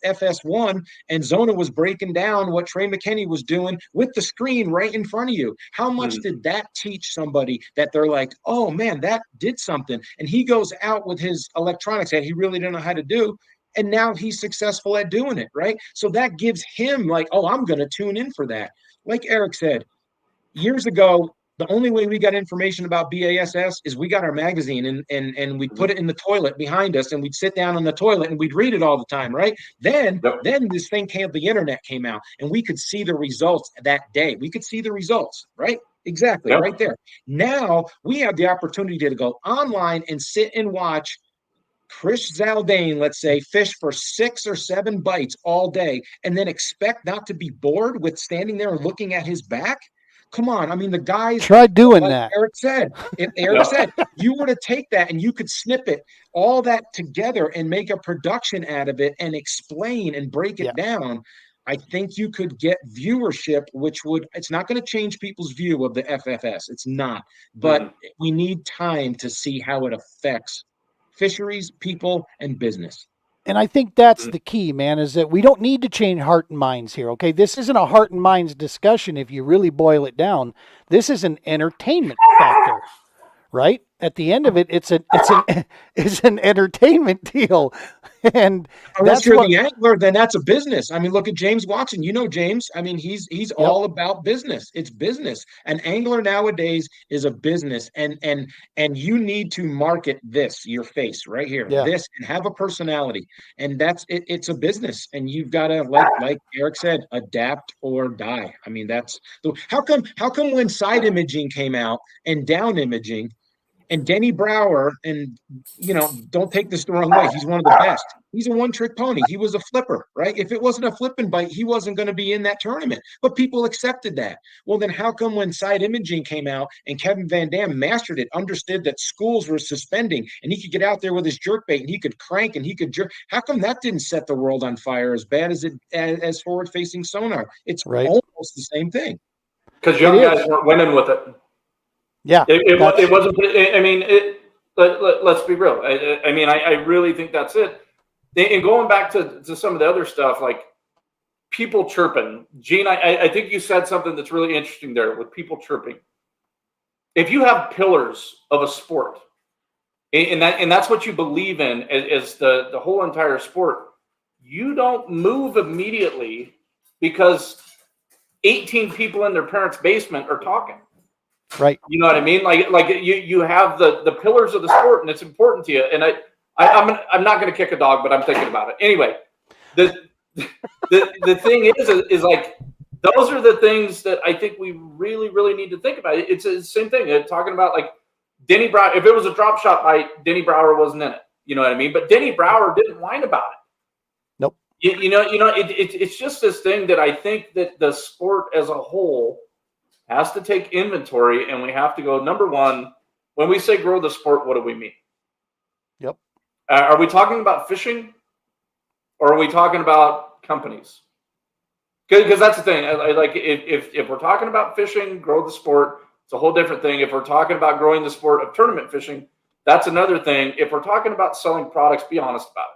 FS1, and Zona was breaking down what Trey McKinney was doing with the screen right in front of you. How much did that teach somebody that they're like, oh man, that did something? And he goes out with his electronics that he really didn't know how to do, and now he's successful at doing it, right? So that gives him like, oh, I'm going to tune in for that. Like Eric said, years ago, the only way we got information about BASS is we got our magazine and we'd put it in the toilet behind us, and we'd sit down on the toilet and we'd read it all the time, right? Then this thing the internet came out, and we could see the results that day. We could see the results, right? Exactly, right there. Now we have the opportunity to go online and sit and watch Chris Zaldane, let's say, fish for 6 or 7 bites all day, and then expect not to be bored with standing there and looking at his back. Come on. I mean, the guys, Try doing like that. Eric said, if Eric said, you were to take that and you could snip it, all that together and make a production out of it and explain and break it down, I think you could get viewership, which would, it's not going to change people's view of the FFS. It's not, but we need time to see how it affects fisheries, people, and business. And I think that's the key, man, is that we don't need to change heart and minds here. Okay. This isn't a heart and minds discussion. If you really boil it down, this is an entertainment factor, right? At the end of it, it's an entertainment deal. And unless that's you're what, the angler, then that's a business. I mean, look at James Watson. You know James. I mean, he's all about business. It's business. An angler nowadays is a business, and you need to market this, your face right here, this, and have a personality. And that's it. It's a business, and you've got to, like Eric said, adapt or die. I mean, that's how come when side imaging came out and down imaging. And Denny Brower, and don't take this the wrong way. He's one of the best. He's a one-trick pony. He was a flipper, right? If it wasn't a flipping bite, he wasn't going to be in that tournament. But people accepted that. Well, then how come when side imaging came out and Kevin Van Dam mastered it, understood that schools were suspending, and he could get out there with his jerkbait and he could crank and he could jerk? How come that didn't set the world on fire as bad as forward-facing sonar? It's almost the same thing. Because young guys weren't winning with it. Yeah, it wasn't. I mean, let's be real. I mean, I really think that's it. And going back to some of the other stuff, like people chirping. Gene, I think you said something that's really interesting there with people chirping. If you have pillars of a sport, and that's what you believe in as the whole entire sport, you don't move immediately because 18 people in their parents' basement are talking. Right. You know what I mean? Like you have the pillars of the sport, and it's important to you. And I'm not going to kick a dog, but I'm thinking about it anyway. The thing is like those are the things that I think we really need to think about. It's the same thing. Talking about like Denny Brower. If it was a drop shot bite, Denny Brower wasn't in it. You know what I mean? But Denny Brower didn't whine about it. Nope. It's just this thing that I think that the sport as a whole has to take inventory, and we have to go, number one, when we say grow the sport, what do we mean? Yep. Are we talking about fishing, or are we talking about companies? Because that's the thing. Like if we're talking about fishing, grow the sport, it's a whole different thing. If we're talking about growing the sport of tournament fishing, that's another thing. If we're talking about selling products, be honest about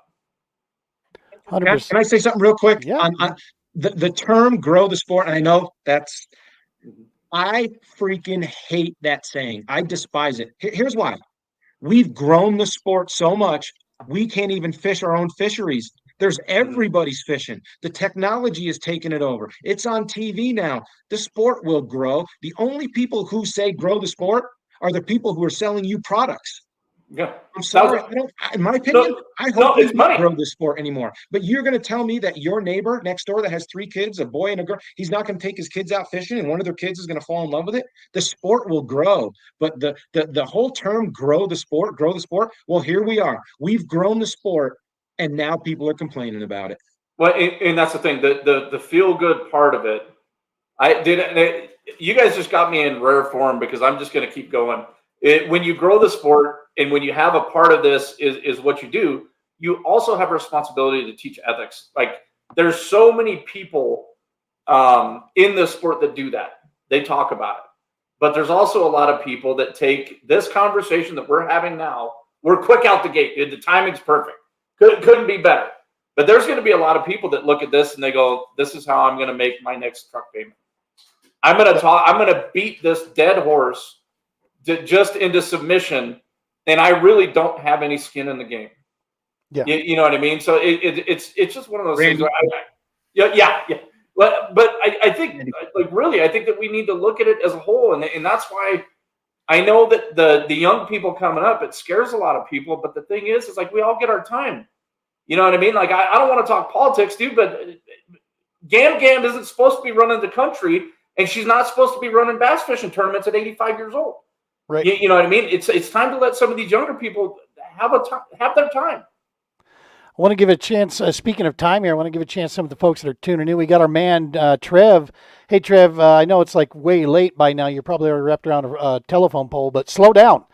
it. 100%. Can I say something real quick? Yeah. On the term grow the sport, and I know that's I freaking hate that saying. I despise it. Here's why. We've grown the sport so much, we can't even fish our own fisheries. There's everybody's fishing. The technology is taking it over. It's on TV now. The sport will grow. The only people who say grow the sport are the people who are selling you products. Yeah. I'm sorry. In my opinion, I hope we don't grow this sport anymore. But you're going to tell me that your neighbor next door that has 3 kids, a boy and a girl, he's not going to take his kids out fishing and one of their kids is going to fall in love with it? The sport will grow. But the whole term grow the sport, well, here we are. We've grown the sport, and now people are complaining about it. Well, and that's the thing. The feel-good part of it, you guys just got me in rare form because I'm just going to keep going. When you grow the sport and when you have a part of this is what you do, you also have a responsibility to teach ethics. Like there's so many people in the sport that do that. They talk about it. But there's also a lot of people that take this conversation that we're having now. We're quick out the gate. The timing's perfect. Couldn't be better. But there's going to be a lot of people that look at this and they go, this is how I'm going to make my next truck payment. I'm going to beat this dead horse just into submission, and I really don't have any skin in the game. Yeah, you know what I mean. So it's just one of those things. Where yeah. But I think I think that we need to look at it as a whole, and that's why I know that the young people coming up, it scares a lot of people. But the thing is like we all get our time. You know what I mean? Like I don't want to talk politics, dude, but Gam isn't supposed to be running the country, and she's not supposed to be running bass fishing tournaments at 85 years old. Right. You know what I mean? It's time to let some of these younger people have their time. I want to give a chance, speaking of time here, I want to give a chance to some of the folks that are tuning in. We got our man, Trev. Hey, Trev, I know it's like way late by now. You're probably already wrapped around a telephone pole, but slow down.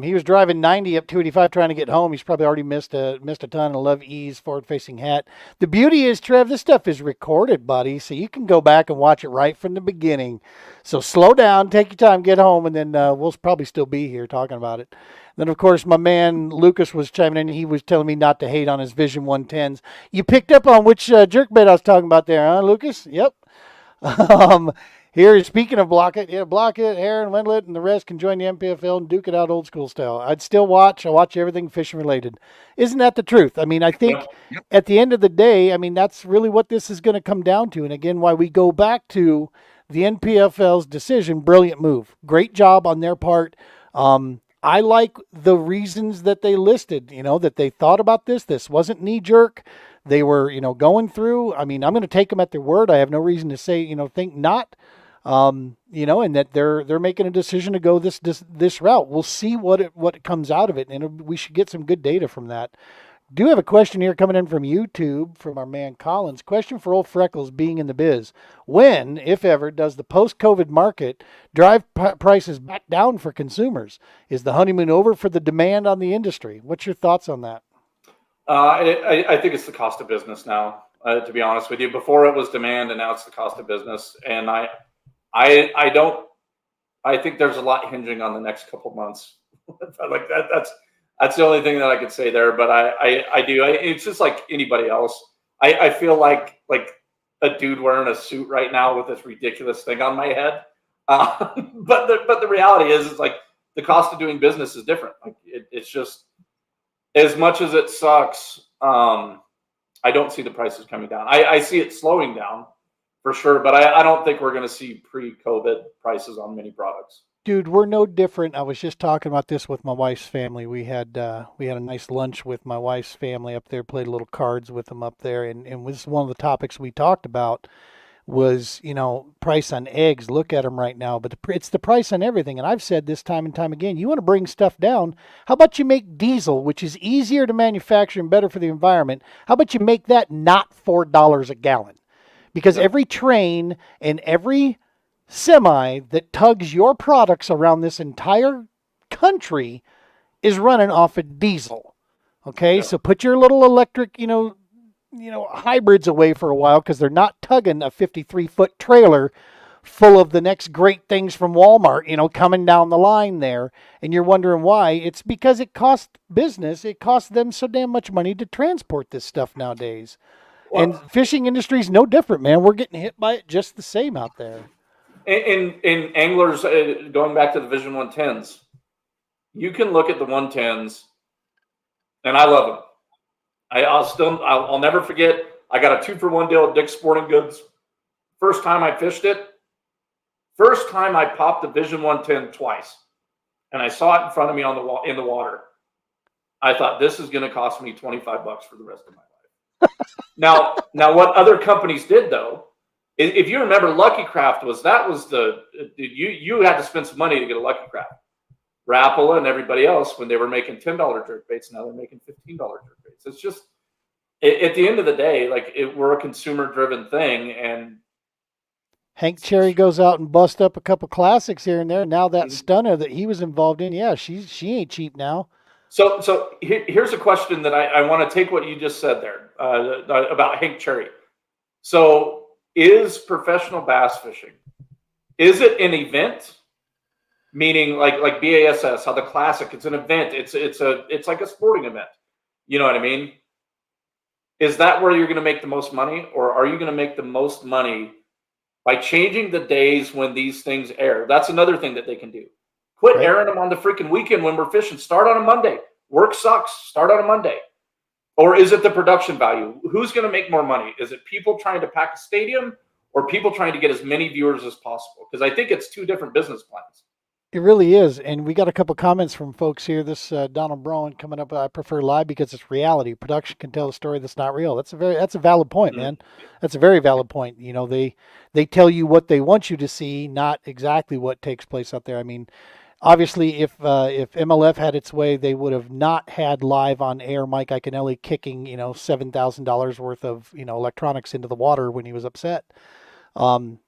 He was driving 90 up 285 trying to get home. He's probably already missed a ton. I love E's forward-facing hat. The beauty is, Trev, this stuff is recorded, buddy, so you can go back and watch it right from the beginning. So slow down, take your time, get home, and then we'll probably still be here talking about it. Then, of course, my man Lucas was chiming in. He was telling me not to hate on his Vision 110s. You picked up on which jerkbait I was talking about there, huh, Lucas? Yep. Here, speaking of block it, Aaron, Wendlet, and the rest can join the MPFL and duke it out old school style. I'd still watch. I watch everything fishing related. Isn't that the truth? I mean, I think at the end of the day, I mean, that's really what this is going to come down to. And again, why we go back to the NPFL's decision, brilliant move. Great job on their part. I like the reasons that they listed, that they thought about this. This wasn't knee jerk. They were, going through. I mean, I'm going to take them at their word. I have no reason to say, think not. And that they're making a decision to go this route. We'll see what comes out of it, and we should get some good data from that. Do have a question here coming in from YouTube from our man Collins. Question for old Freckles being in the biz. When, if ever, does the post-COVID market drive prices back down for consumers? Is the honeymoon over for the demand on the industry? What's your thoughts on that? I think it's the cost of business now, to be honest with you. Before it was demand, and now it's the cost of business. And I think there's a lot hinging on the next couple of months. Like that's the only thing that I could say there. But I do. It's just like anybody else. I feel like a dude wearing a suit right now with this ridiculous thing on my head. But the reality is, it's like the cost of doing business is different. Like it's just, as much as it sucks, I don't see the prices coming down. I see it slowing down for sure, but I don't think we're going to see pre-COVID prices on many products. Dude, we're no different. I was just talking about this with my wife's family. We had a nice lunch with my wife's family up there, played a little cards with them up there, and this is one of the topics we talked about was, price on eggs. Look at them right now, but it's the price on everything. And I've said this time and time again, you want to bring stuff down, how about you make diesel, which is easier to manufacture and better for the environment? How about you make that not $4 a gallon? Because every train and every semi that tugs your products around this entire country is running off of diesel. Okay, so put your little electric, hybrids away for a while, because they're not tugging a 53-foot trailer full of the next great things from Walmart, coming down the line there. And you're wondering why. It's because it costs business. It costs them so damn much money to transport this stuff nowadays. Well, and fishing industry is no different, man. We're getting hit by it just the same out there. In anglers, going back to the Vision 110s, you can look at the 110s, and I love them. I'll never forget. I got a 2-for-1 deal at Dick's Sporting Goods. First time I fished it. First time I popped the Vision 110 twice, and I saw it in front of me in the water. I thought, this is going to cost me $25 for the rest of my life. Now, what other companies did though, if you remember, Lucky Craft was you had to spend some money to get a Lucky Craft. Rapala and everybody else, when they were making $10 jerkbaits, now they're making $15 jerkbaits. It's just, at the end of the day, we're a consumer-driven thing. And Hank Cherry goes out and busts up a couple classics here and there. Now that stunner that he was involved in, she ain't cheap now. So here's a question that I want to take what you just said there about Hank Cherry. So is professional bass fishing, is it an event? Meaning like BASS, how the classic, it's an event. It's like a sporting event. You know what I mean? Is that where you're going to make the most money, or are you going to make the most money by changing the days when these things air? That's another thing that they can do. Quit airing them on the freaking weekend when we're fishing. Start on a Monday. Work sucks. Start on a Monday. Or is it the production value? Who's going to make more money? Is it people trying to pack a stadium, or people trying to get as many viewers as possible? Because I think it's two different business plans. It really is. And we got a couple comments from folks here. This Donald Brown coming up. I prefer live because it's reality. Production can tell a story that's not real. That's a valid point, man. That's a very valid point. They tell you what they want you to see, not exactly what takes place out there. I mean, Obviously, if MLF had its way, they would have not had live on air Mike Iaconelli kicking $7,000 worth of electronics into the water when he was upset.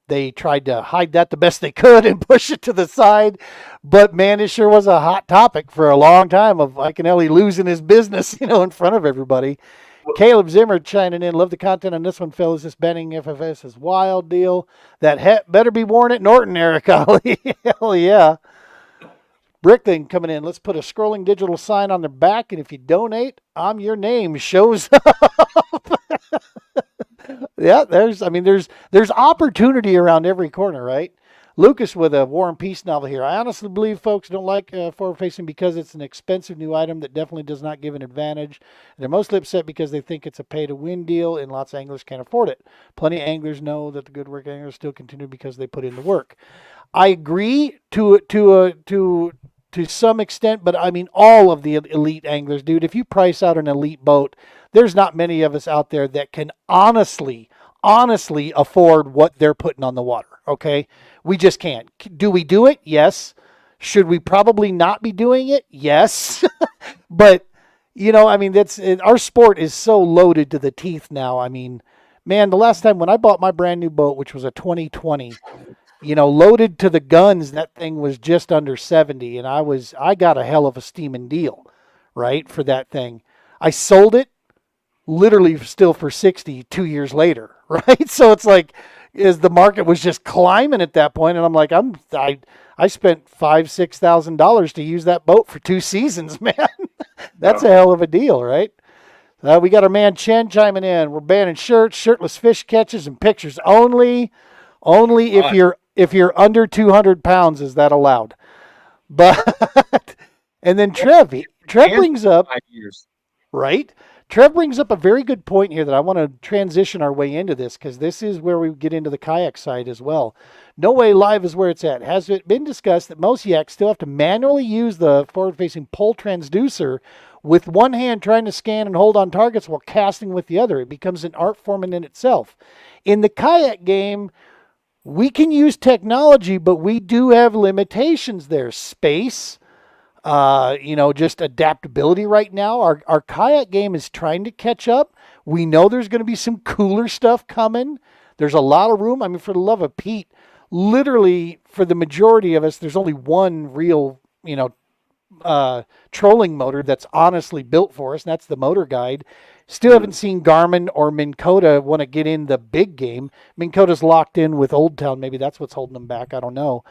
They tried to hide that the best they could and push it to the side, but man, it sure was a hot topic for a long time of Iaconelli losing his business, in front of everybody. Caleb Zimmer chiming in. Love the content on this one, fellas. This banning FFS is wild deal. That hat better be worn at Norton, Eric Allee. Hell yeah. Brick thing coming in. Let's put a scrolling digital sign on their back, and if you donate, I'm your name shows up. Yeah, there's opportunity around every corner, right? Lucas with a War and Peace novel here. I honestly believe folks don't like forward facing because it's an expensive new item that definitely does not give an advantage. They're mostly upset because they think it's a pay to win deal and lots of anglers can't afford it. Plenty of anglers know that the good work anglers still continue because they put in the work. I agree to some extent, but I mean all of the elite anglers, dude. If you price out an elite boat, there's not many of us out there that can honestly afford what they're putting on the water. Okay, we just can't. Do we do it? Yes. Should we probably not be doing it? Yes. But that's it. Our sport is so loaded to the teeth now. I mean, man, the last time when I bought my brand new boat, which was a 2020. Loaded to the guns, that thing was just under 70, and I got a hell of a steaming deal, right, for that thing. I sold it literally still for 60 2 years later, right? So it's like, as the market was just climbing at that point, and I'm like, I spent $5,000-$6,000 to use that boat for 2 seasons, man. That's a hell of a deal, right? We got our man Chen chiming in. We're banning shirts, shirtless fish catches, and pictures only. Only if you're under 200 pounds is that allowed. But and then Trev brings up 5 years. Right. Trev brings up a very good point here that I want to transition our way into this, because this is where we get into the kayak side as well. No Way Live is where it's at. Has it been discussed that most yaks still have to manually use the forward-facing pole transducer with one hand trying to scan and hold on targets while casting with the other? It becomes an art form in itself. In the kayak game, we can use technology, but we do have limitations there. Space, just adaptability right now. Our kayak game is trying to catch up. We know there's going to be some cooler stuff coming. There's a lot of room. I mean, for the love of Pete, literally for the majority of us, there's only one real, trolling motor that's honestly built for us, and that's the Motor Guide. Still haven't seen Garmin or Minn Kota want to get in the big game. Minn Kota's locked in with Old Town. Maybe that's what's holding them back. I don't know.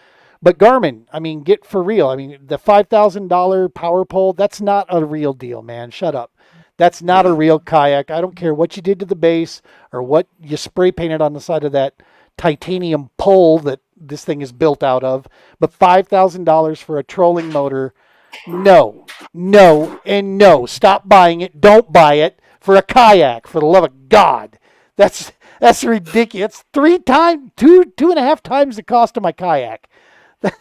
But Garmin, I mean, get for real. I mean, the $5,000 power pole, that's not a real deal, man. Shut up. That's not a real kayak. I don't care what you did to the base or what you spray painted on the side of that titanium pole that this thing is built out of. But $5,000 for a trolling motor, no. Stop buying it. Don't buy it for a kayak, for the love of God. That's ridiculous. 2.5 times the cost of my kayak. Grow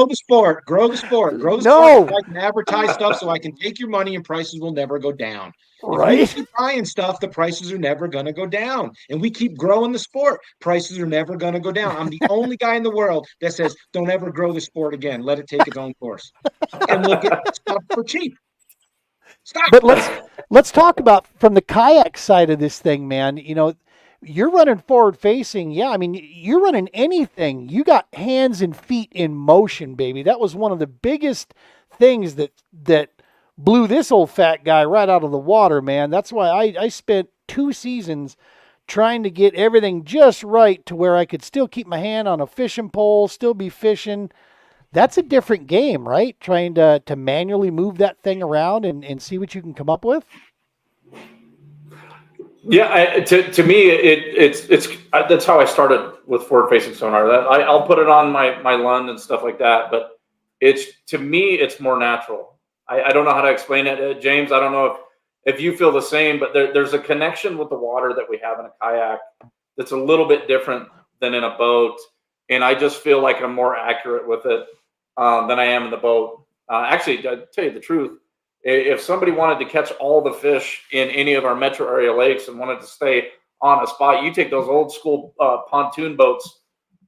the sport. Sport so I can advertise stuff so I can take your money and prices will never go down. Right. If we keep buying stuff, the prices are never going to go down. And we keep growing the sport, prices are never going to go down. I'm the only guy in the world that says, don't ever grow the sport again. Let it take its own course. And we'll get stuff for cheap. Stop. But let's talk about from the kayak side of this thing, man. You're running forward facing. Yeah, I mean, you're running anything. You got hands and feet in motion, baby. That was one of the biggest things that blew this old fat guy right out of the water, man. That's why I spent 2 seasons trying to get everything just right to where I could still keep my hand on a fishing pole, still be fishing. That's a different game, right? Trying to manually move that thing around and see what you can come up with. Yeah, to me, it's that's how I started with forward-facing sonar. I'll put it on my Lund and stuff like that, but to me, it's more natural. I don't know how to explain it, James. I don't know if you feel the same, but there's a connection with the water that we have in a kayak that's a little bit different than in a boat, and I just feel like I'm more accurate with it than I am in the boat. Actually, to tell you the truth, if somebody wanted to catch all the fish in any of our metro area lakes and wanted to stay on a spot, you take those old school pontoon boats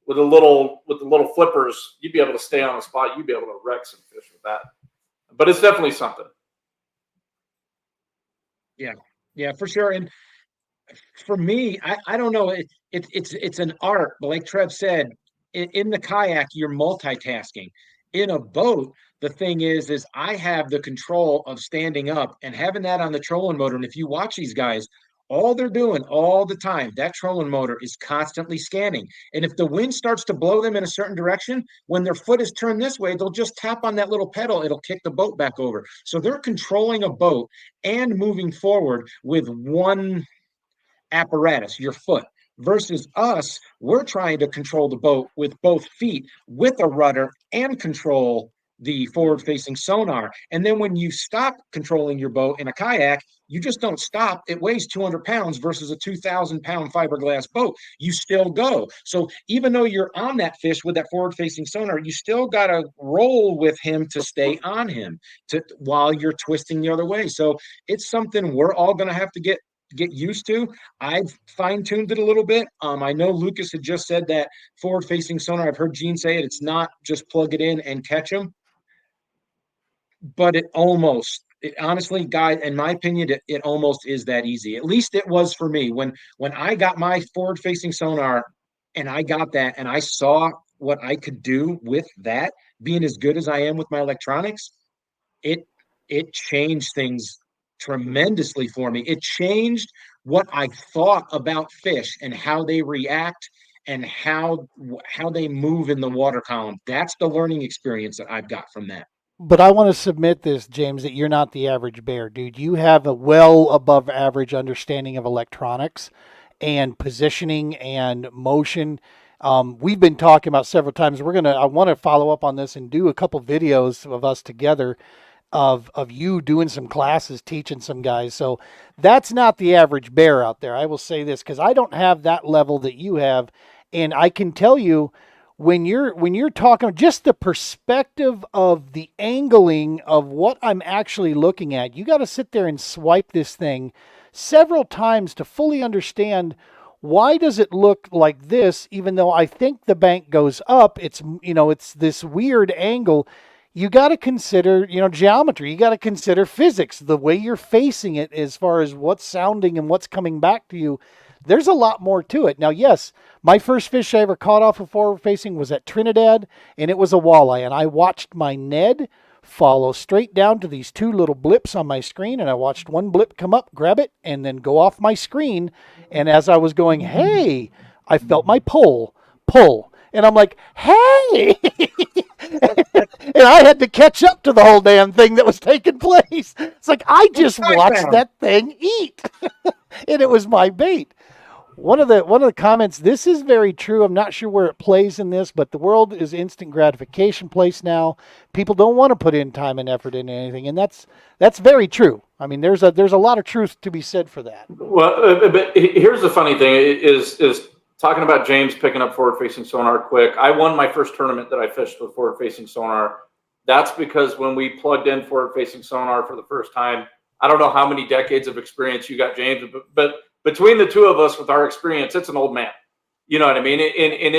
with the little flippers, you'd be able to stay on the spot. You'd be able to wreck some fish with that. But it's definitely something. Yeah, for sure. And for me, I don't know. It's an art, but like Trev said, in the kayak, you're multitasking. In a boat, the thing is I have the control of standing up and having that on the trolling motor. And if you watch these guys, all they're doing all the time, that trolling motor is constantly scanning. And if the wind starts to blow them in a certain direction, when their foot is turned this way, they'll just tap on that little pedal. It'll kick the boat back over. So they're controlling a boat and moving forward with one apparatus, your foot, versus us, we're trying to control the boat with both feet with a rudder and control the forward facing sonar. And then when you stop controlling your boat in a kayak, you just don't stop. It weighs 200 pounds versus a 2,000-pound fiberglass boat. You still go. So even though you're on that fish with that forward facing sonar, you still got to roll with him to stay on him while you're twisting the other way. So it's something we're all going to have to get used to. I've fine-tuned it a little bit. I know Lucas had just said that forward-facing sonar. I've heard Gene say it. It's not just plug it in and catch them, but it honestly, guys, in my opinion, it almost is that easy. At least it was for me. When I got my forward-facing sonar and I got that and I saw what I could do with that, being as good as I am with my electronics, it changed things tremendously for me. It changed what I thought about fish and how they react and how they move in the water column. That's the learning experience that I've got from that. But I want to submit this, James, that you're not the average bear, dude. You have a well above average understanding of electronics and positioning and motion. We've been talking about several times. I want to follow up on this and do a couple videos of us together of you doing some classes, teaching some guys. So that's not the average bear out there. I will say this because I don't have that level that you have, and I can tell you when you're talking just the perspective of the angling of what I'm actually looking at. You got to sit there and swipe this thing several times to fully understand why does it look like this, even though I think the bank goes up. It's this weird angle. You got to consider, geometry. You got to consider physics, the way you're facing it as far as what's sounding and what's coming back to you. There's a lot more to it. Now, yes, my first fish I ever caught off of forward facing was at Trinidad, and it was a walleye. And I watched my Ned follow straight down to these two little blips on my screen, and I watched one blip come up, grab it, and then go off my screen. And as I was going, hey, I felt my pull. And I'm like, hey! And I had to catch up to the whole damn thing that was taking place. It's like, I just watched that thing eat. And it was my bait. One of the comments, this is very true. I'm not sure where it plays in this, but the world is instant gratification place now. People don't want to put in time and effort into anything, and that's very true. I mean, there's a lot of truth to be said for that. Well, but here's the funny thing is talking about James picking up forward-facing sonar quick. I won my first tournament that I fished with forward-facing sonar. That's because when we plugged in forward-facing sonar for the first time, I don't know how many decades of experience you got, James, but between the two of us with our experience, it's an old man. You know what I mean? And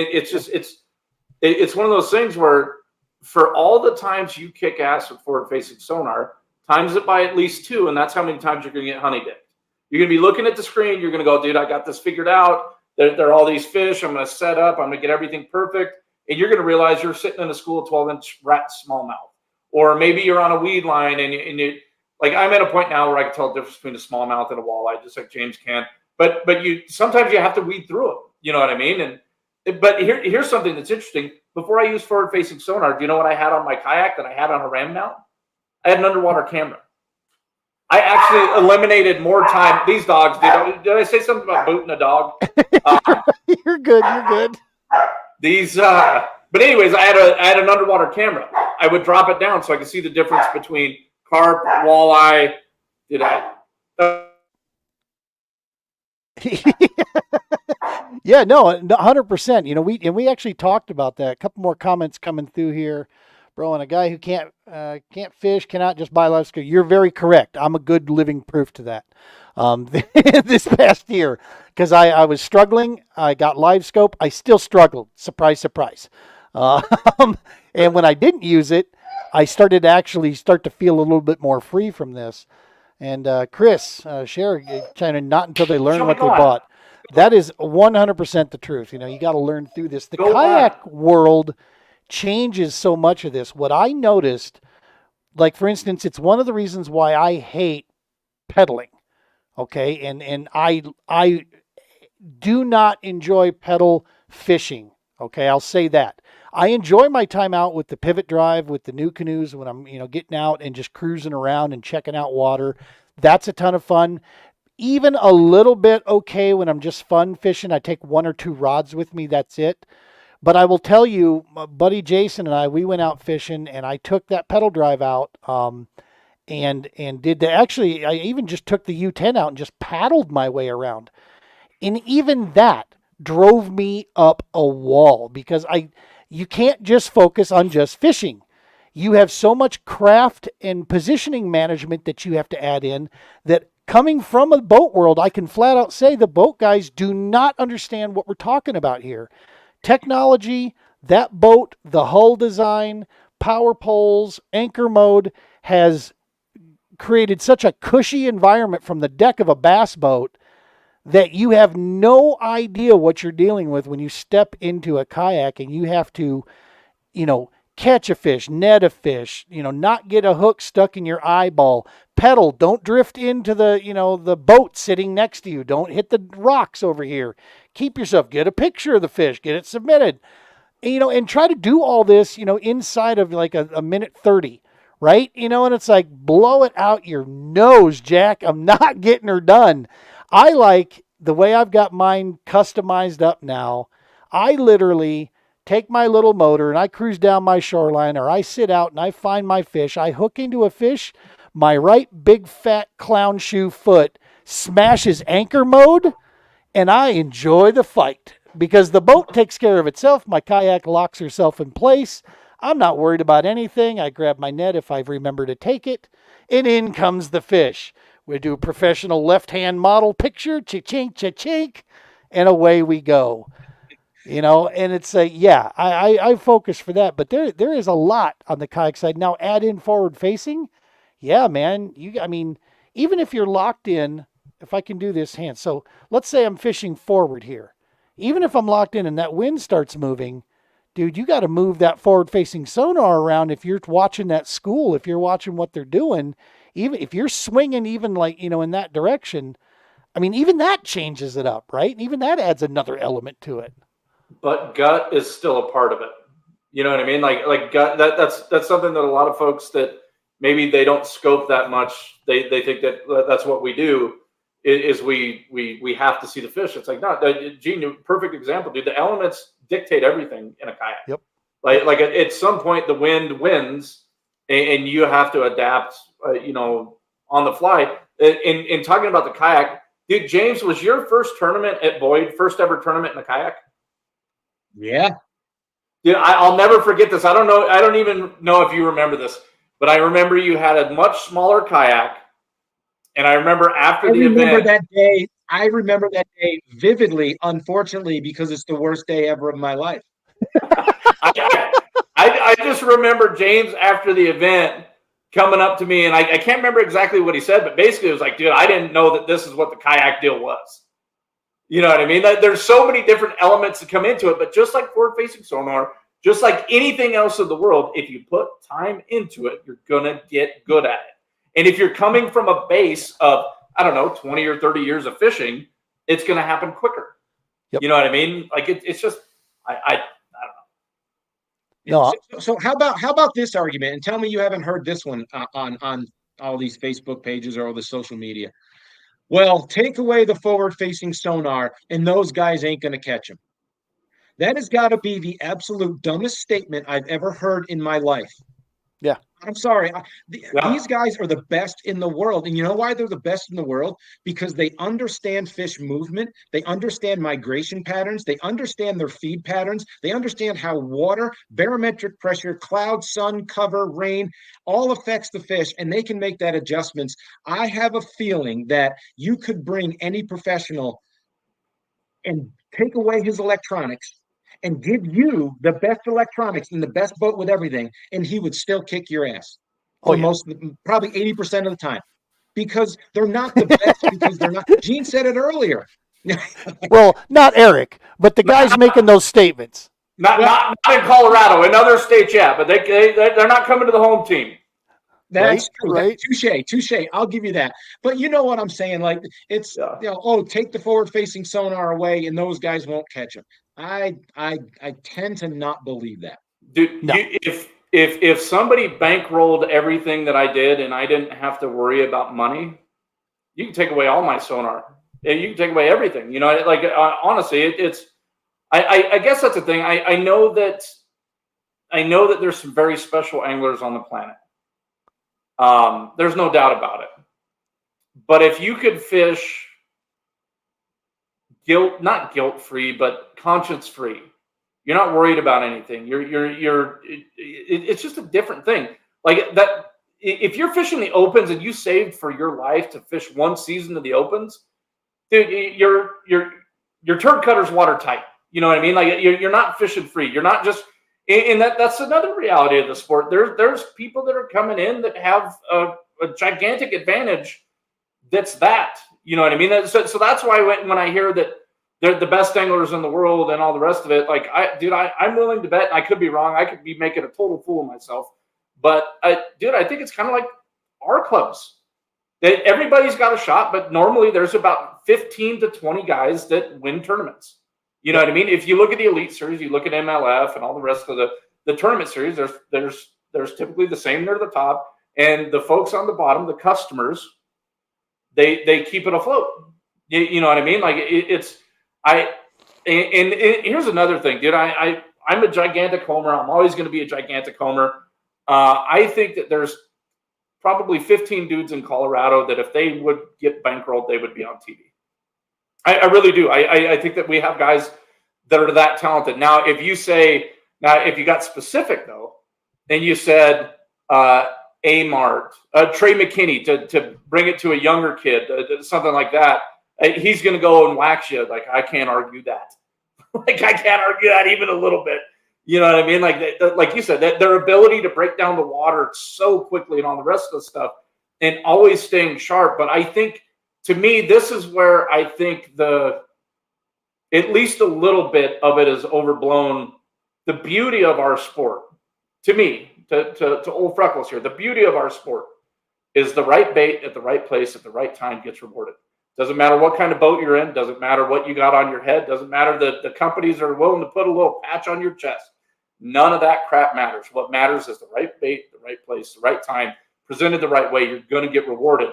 it's one of those things where for all the times you kick ass with forward-facing sonar, times it by at least 2, and that's how many times you're going to get honey dipped. You're going to be looking at the screen. You're going to go, dude, I got this figured out. There are all these fish. I'm going to set up. I'm going to get everything perfect. And you're going to realize you're sitting in a school of 12-inch rat smallmouth. Or maybe you're on a weed line and you like I'm at a point now where I can tell the difference between a smallmouth and a walleye, just like James can. But sometimes you have to weed through them. You know what I mean? But here's something that's interesting. Before I used forward-facing sonar, do you know what I had on my kayak that I had on a ram mount? I had an underwater camera. I actually eliminated more time. These dogs, did I say something about booting a dog? You're good. But anyways, I had an underwater camera. I would drop it down so I could see the difference between carp, walleye. Yeah, no, 100%. We actually talked about that. A couple more comments coming through here. Bro, and a guy who can't fish cannot just buy live scope. You're very correct. I'm a good living proof to that. This past year, because I was struggling, I got live scope. I still struggled. Surprise, surprise. Uh, and when I didn't use it, I started to actually start to feel a little bit more free from this. And Chris, share China, not until they learn Show me what they go on. bought. That is 100% the truth. You know, you got to learn through this. The Go kayak world changes so much of this. What I noticed, like for instance, it's one of the reasons why I hate pedaling. Okay, and I do not enjoy pedal fishing. Okay, I'll say that. I enjoy my time out with the pivot drive with the new canoes when I'm, getting out and just cruising around and checking out water. That's a ton of fun. Even a little bit okay when I'm just fun fishing. I take 1 or 2 rods with me. That's it. But I will tell you, my buddy Jason and I, we went out fishing, and I took that pedal drive out, and did the actually. I even just took the U10 out and just paddled my way around, and even that drove me up a wall because you can't just focus on just fishing. You have so much craft and positioning management that you have to add in that. Coming from a boat world, I can flat out say the boat guys do not understand what we're talking about here. Technology, that boat, the hull design, power poles, anchor mode has created such a cushy environment from the deck of a bass boat that you have no idea what you're dealing with when you step into a kayak and you have to, catch a fish, net a fish, not get a hook stuck in your eyeball, pedal, don't drift into the boat sitting next to you, don't hit the rocks over here, keep yourself, get a picture of the fish, get it submitted, and try to do all this, inside of like a minute 30, right? And it's like, blow it out your nose, Jack. I'm not getting her done. I like the way I've got mine customized up now. I literally take my little motor and I cruise down my shoreline, or I sit out and I find my fish. I hook into a fish. My right big fat clown shoe foot smashes anchor mode, and I enjoy the fight because the boat takes care of itself. My kayak locks herself in place. I'm not worried about anything. I grab my net if I remember to take it, and in comes the fish. We do a professional left-hand model picture, cha-chink, cha-chink, and away we go. And it's I focus for that, but there is a lot on the kayak side. Now add in forward facing. Yeah, man. Even if you're locked in, if I can do this hand. So let's say I'm fishing forward here. Even if I'm locked in and that wind starts moving, dude, you got to move that forward facing sonar around. If you're watching that school, if you're watching what they're doing, even if you're swinging, even in that direction, even that changes it up, right? And even that adds another element to it. But gut is still a part of it. You know what I mean? Like gut. That's something that a lot of folks that maybe they don't scope that much. They think that that's what we do. Is we have to see the fish. It's like, no, Gene, perfect example, dude. The elements dictate everything in a kayak. Yep. Like at some point the wind wins, and you have to adapt. On the fly. In talking about the kayak, dude, James, was your first tournament at Boyd, first ever tournament in a kayak? Yeah. Dude, I'll never forget this. I don't know. I don't even know if you remember this, but I remember you had a much smaller kayak. And I remember after the event. I remember that day vividly, unfortunately, because it's the worst day ever of my life. I just remember James after the event coming up to me, and I can't remember exactly what he said, but basically it was like, dude, I didn't know that this is what the kayak deal was. You know what I mean? There's so many different elements that come into it, but just like forward-facing sonar, just like anything else in the world, if you put time into it, you're going to get good at it. And if you're coming from a base of, 20 or 30 years of fishing, it's going to happen quicker. Yep. You know what I mean? Like it's just, I don't know. No. So how about this argument? And tell me you haven't heard this one on all these Facebook pages or all the social media. Well, take away the forward-facing sonar, and those guys ain't going to catch them. That has got to be the absolute dumbest statement I've ever heard in my life. Yeah. I'm sorry. Yeah. These guys are the best in the world. And you know why they're the best in the world? Because they understand fish movement. They understand migration patterns. They understand their feed patterns. They understand how water, barometric pressure, cloud, sun, cover, rain, all affects the fish. And they can make that adjustments. I have a feeling that you could bring any professional and take away his electronics and give you the best electronics and the best boat with everything, and he would still kick your ass Oh for yeah. probably 80% of the time because they're not the best because they're not. Gene said it earlier. Well, not Eric, but the guys making those statements. Not, Well, not in Colorado. In other states, yeah, but they're not coming to the home team. that's true. Right. Touche. I'll give you that. But you know what I'm saying? Like it's Yeah. oh, take the forward-facing sonar away, and those guys won't catch them. I tend to not believe that. Dude, No. if somebody bankrolled everything that I did and I didn't have to worry about money, you can take away all my sonar. Yeah, you can take away everything. You know, like honestly, it's. I guess that's the thing. I know that there's some very special anglers on the planet. There's no doubt about it. But if you could fish not guilt free, but conscience free, you're not worried about anything. It's just a different thing. Like that, if you're fishing the opens and you saved for your life to fish one season of the opens, dude, your turd cutter's watertight. You know what I mean? Like you're not fishing free. You're not just, and that's another reality of the sport. There's people that are coming in that have a gigantic advantage. That's that. You know what I mean? So that's why when I hear that they're the best anglers in the world and all the rest of it, like I'm willing to bet. And I could be wrong. I could be making a total fool of myself. But I think it's kind of like our clubs. Everybody's got a shot, but normally there's about 15 to 20 guys that win tournaments. You know what I mean? If you look at the Elite Series, you look at MLF and all the rest of the tournament series, there's typically the same near the top, and the folks on the bottom, the customers, they keep it afloat. You know what I mean? Like and here's another thing, dude. I'm a gigantic homer. I'm always going to be a gigantic homer. I think that there's probably 15 dudes in Colorado that if they would get bankrolled, they would be on TV. I really do. I think that we have guys that are that talented. Now, if you got specific though, and you said Amart, Trey McKinney to bring it to a younger kid, something like that, he's going to go and wax you. Like I can't argue that. Like I can't argue that even a little bit. You know what I mean? Like you said, that their ability to break down the water so quickly and all the rest of the stuff, and always staying sharp. But I think, to me, this is where I think at least a little bit of it is overblown. The beauty of our sport, to me, to old Freckles here, the beauty of our sport is the right bait at the right place at the right time gets rewarded. Doesn't matter what kind of boat you're in. Doesn't matter what you got on your head. Doesn't matter that the companies are willing to put a little patch on your chest. None of that crap matters. What matters is the right bait, the right place, the right time, presented the right way. You're going to get rewarded.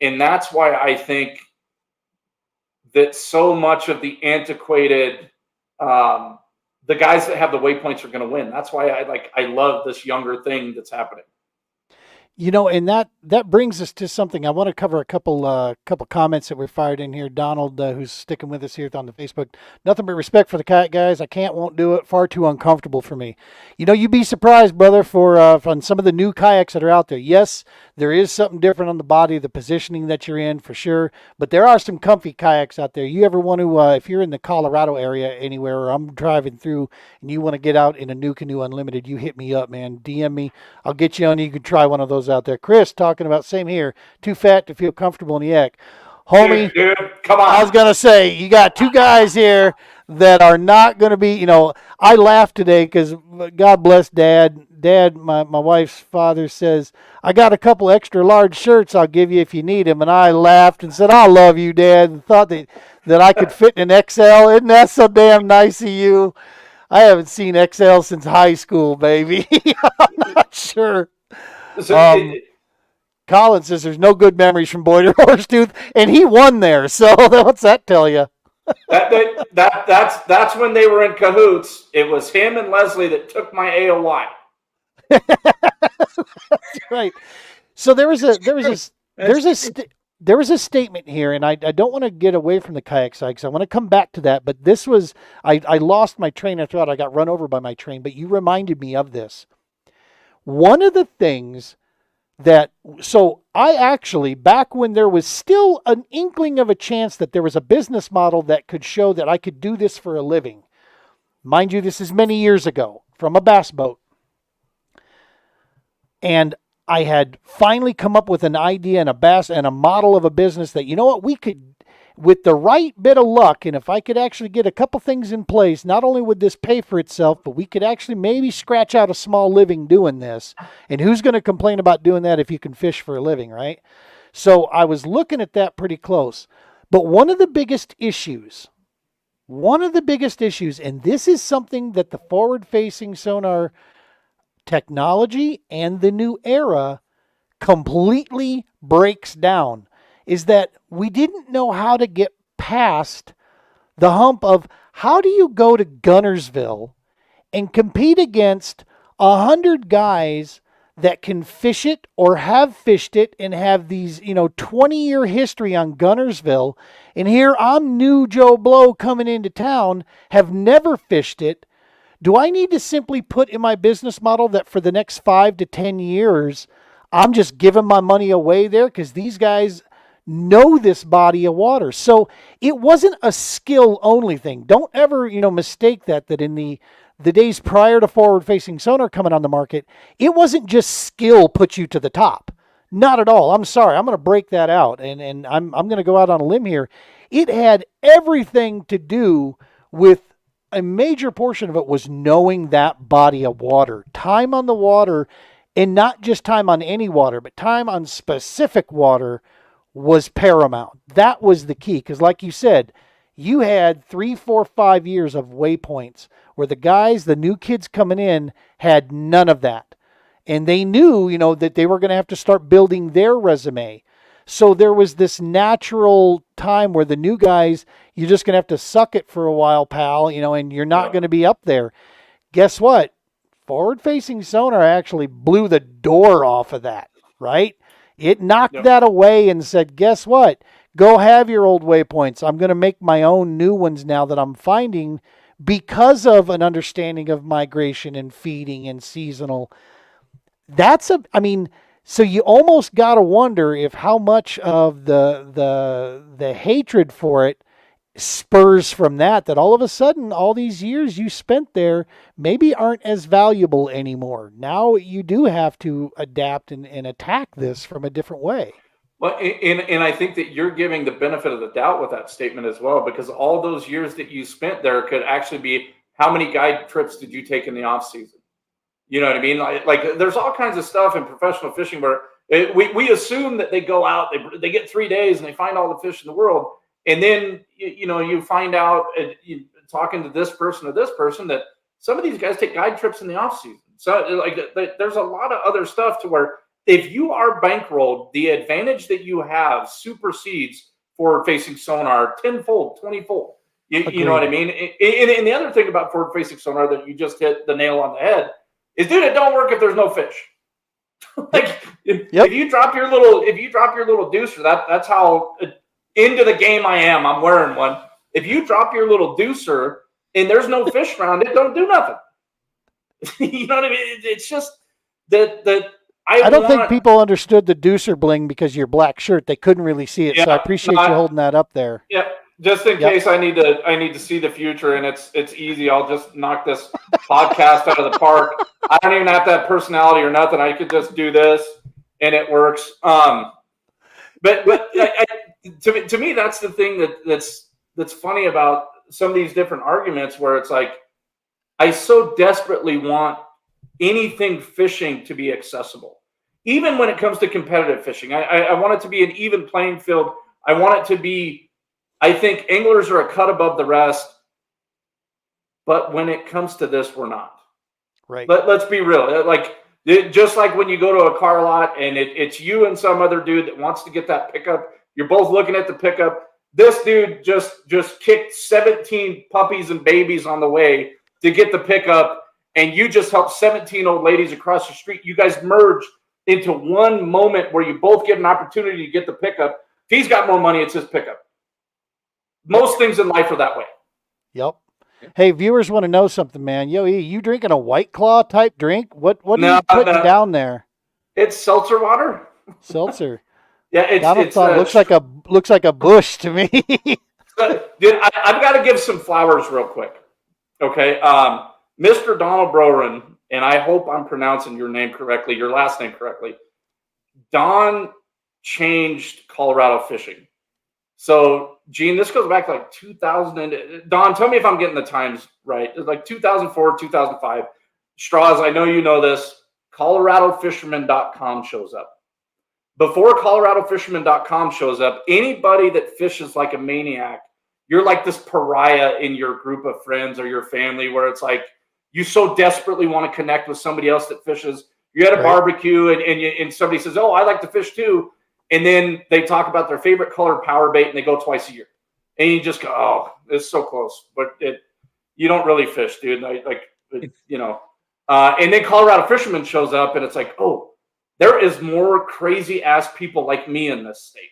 And that's why I think that so much of the antiquated, the guys that have the waypoints are going to win. That's why I love this younger thing that's happening. You know, and that brings us to something. I want to cover a couple comments that were fired in here. Donald, who's sticking with us here on the Facebook. Nothing but respect for the kayak guys. I won't do it. Far too uncomfortable for me. You know, you'd be surprised, brother, for on some of the new kayaks that are out there. Yes, there is something different on the body, the positioning that you're in for sure. But there are some comfy kayaks out there. You ever want to, if you're in the Colorado area anywhere, or I'm driving through and you want to get out in a new canoe unlimited, you hit me up, man. DM me. I'll get you on. You can try one of those out there. Chris talking about same here. Too fat to feel comfortable in the yak. Homie, dude, come on. I was going to say, you got two guys here that are not going to be, you know, I laughed today because God bless Dad. Dad, my wife's father, says, I got a couple extra large shirts I'll give you if you need them. And I laughed and said, I love you, Dad, and thought that I could fit in an XL. Isn't that so damn nice of you? I haven't seen XL since high school, baby. I'm not sure. Colin says there's no good memories from Boyd or Horsetooth, and he won there. So what's that tell you? That's when they were in cahoots. It was him and Leslie that took my AOY. That's right. So there was a statement here, and I don't want to get away from the kayak side because I want to come back to that. But this was I lost my train of thought. I got run over by my train, but you reminded me of this. One of the things so I actually, back when there was still an inkling of a chance that there was a business model that could show that I could do this for a living. Mind you, this is many years ago from a bass boat. And I had finally come up with an idea and a model of a business that, you know what, we could, with the right bit of luck, and if I could actually get a couple things in place, not only would this pay for itself, but we could actually maybe scratch out a small living doing this. And who's going to complain about doing that if you can fish for a living, right? So I was looking at that pretty close. But one of the biggest issues, and this is something that the forward-facing sonar technology and the new era completely breaks down, is that we didn't know how to get past the hump of how do you go to Gunnersville and compete against 100 guys that can fish it or have fished it and have these, 20-year history on Gunnersville. And here I'm new Joe Blow coming into town, have never fished it. Do I need to simply put in my business model that for the next 5 to 10 years, I'm just giving my money away there because these guys know this body of water? So it wasn't a skill only thing. Don't ever, mistake that in the days prior to forward-facing sonar coming on the market, it wasn't just skill put you to the top. Not at all. I'm sorry. I'm going to break that out, and I'm going to go out on a limb here. It had everything to do with, a major portion of it was knowing that body of water, time on the water, and not just time on any water, but time on specific water was paramount. That was the key. Because like you said, you had 3, 4, 5 years of waypoints where the guys, the new kids coming in, had none of that. And they knew, that they were going to have to start building their resume. So there was this natural time where the new guys, you're just going to have to suck it for a while, pal, and you're not going to be up there. Guess what? Forward-facing sonar actually blew the door off of that, right? It knocked that away and said, guess what? Go have your old waypoints. I'm going to make my own new ones now that I'm finding because of an understanding of migration and feeding and seasonal. So you almost got to wonder if how much of the hatred for it spurs from that all of a sudden all these years you spent there maybe aren't as valuable anymore. Now you do have to adapt and attack this from a different way. Well, and I think that you're giving the benefit of the doubt with that statement as well, because all those years that you spent there could actually be how many guide trips did you take in the off season? You know what I mean? Like there's all kinds of stuff in professional fishing where we assume that they go out, they get 3 days and they find all the fish in the world. And then, you find out talking to this person or this person that some of these guys take guide trips in the off season. So there's a lot of other stuff to where if you are bankrolled, the advantage that you have supersedes forward-facing sonar tenfold, 20-fold. You know what I mean? And the other thing about forward-facing sonar that you just hit the nail on the head is, dude, it don't work if there's no fish. If you drop your little deucer, that's how into the game I am. I'm wearing one. If you drop your little deucer and there's no fish around, it don't do nothing. You know what I mean? It's just that I don't think people understood the deucer bling because of your black shirt. They couldn't really see it. So I appreciate you holding that up there. Yeah. Just in case I need to see the future, and it's easy. I'll just knock this podcast out of the park. I don't even have to have personality or nothing. I could just do this, and it works. But to me, that's the thing that's funny about some of these different arguments, where it's like I so desperately want anything fishing to be accessible, even when it comes to competitive fishing. I want it to be an even playing field. I want it to be. I think anglers are a cut above the rest, but when it comes to this, we're not. Right. Let's be real. Just like when you go to a car lot and it's you and some other dude that wants to get that pickup, you're both looking at the pickup. This dude just kicked 17 puppies and babies on the way to get the pickup, and you just helped 17 old ladies across the street. You guys merged into one moment where you both get an opportunity to get the pickup. If he's got more money, it's his pickup. Most things in life are that way. Yep. Hey, viewers want to know something, man. Yo, E, you drinking a White Claw type drink? What are you putting down there? It's seltzer water. Seltzer. Yeah, it's looks like a bush to me. Dude, I've got to give some flowers real quick. Okay. Mr. Donald Broren, and I hope I'm pronouncing your name correctly, your last name correctly. Don changed Colorado fishing. So, Gene, this goes back to like 2000. Don, tell me if I'm getting the times right. It's like 2004, 2005. Straws, I know you know this. ColoradoFisherman.com shows up. Before ColoradoFisherman.com shows up, anybody that fishes like a maniac, you're like this pariah in your group of friends or your family, where it's like you so desperately want to connect with somebody else that fishes. You're at a barbecue and somebody says, "Oh, I like to fish too." And then they talk about their favorite color power bait and they go twice a year. And you just go, "Oh, it's so close." But you don't really fish, dude. And then Colorado Fisherman shows up and it's like, "Oh, there is more crazy ass people like me in this state."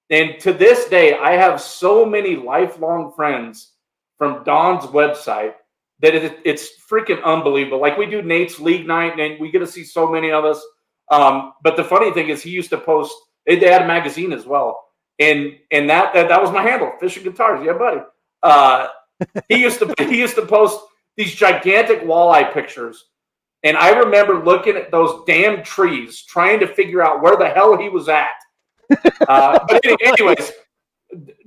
And to this day, I have so many lifelong friends from Don's website that it's freaking unbelievable. Like, we do Nate's League Night and we get to see so many of us. But the funny thing is, he used to post, they had a magazine as well. And that was my handle, Fishing Guitars. Yeah, buddy. He used to post these gigantic walleye pictures. And I remember looking at those damn trees, trying to figure out where the hell he was at. But anyways,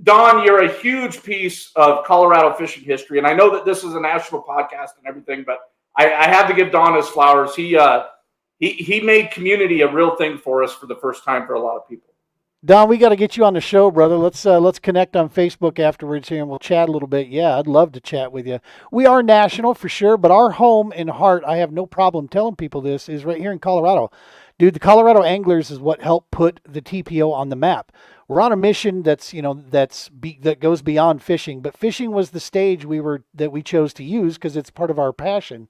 Don, you're a huge piece of Colorado fishing history. And I know that this is a national podcast and everything, but I have to give Don his flowers. He made community a real thing for us for the first time for a lot of people. Don, we got to get you on the show, brother. Let's connect on Facebook afterwards here and we'll chat a little bit. Yeah, I'd love to chat with you. We are national for sure, but our home and heart, I have no problem telling people this, is right here in Colorado. Dude, the Colorado Anglers is what helped put the TPO on the map. We're on a mission that goes beyond fishing, but fishing was the stage that we chose to use because it's part of our passion.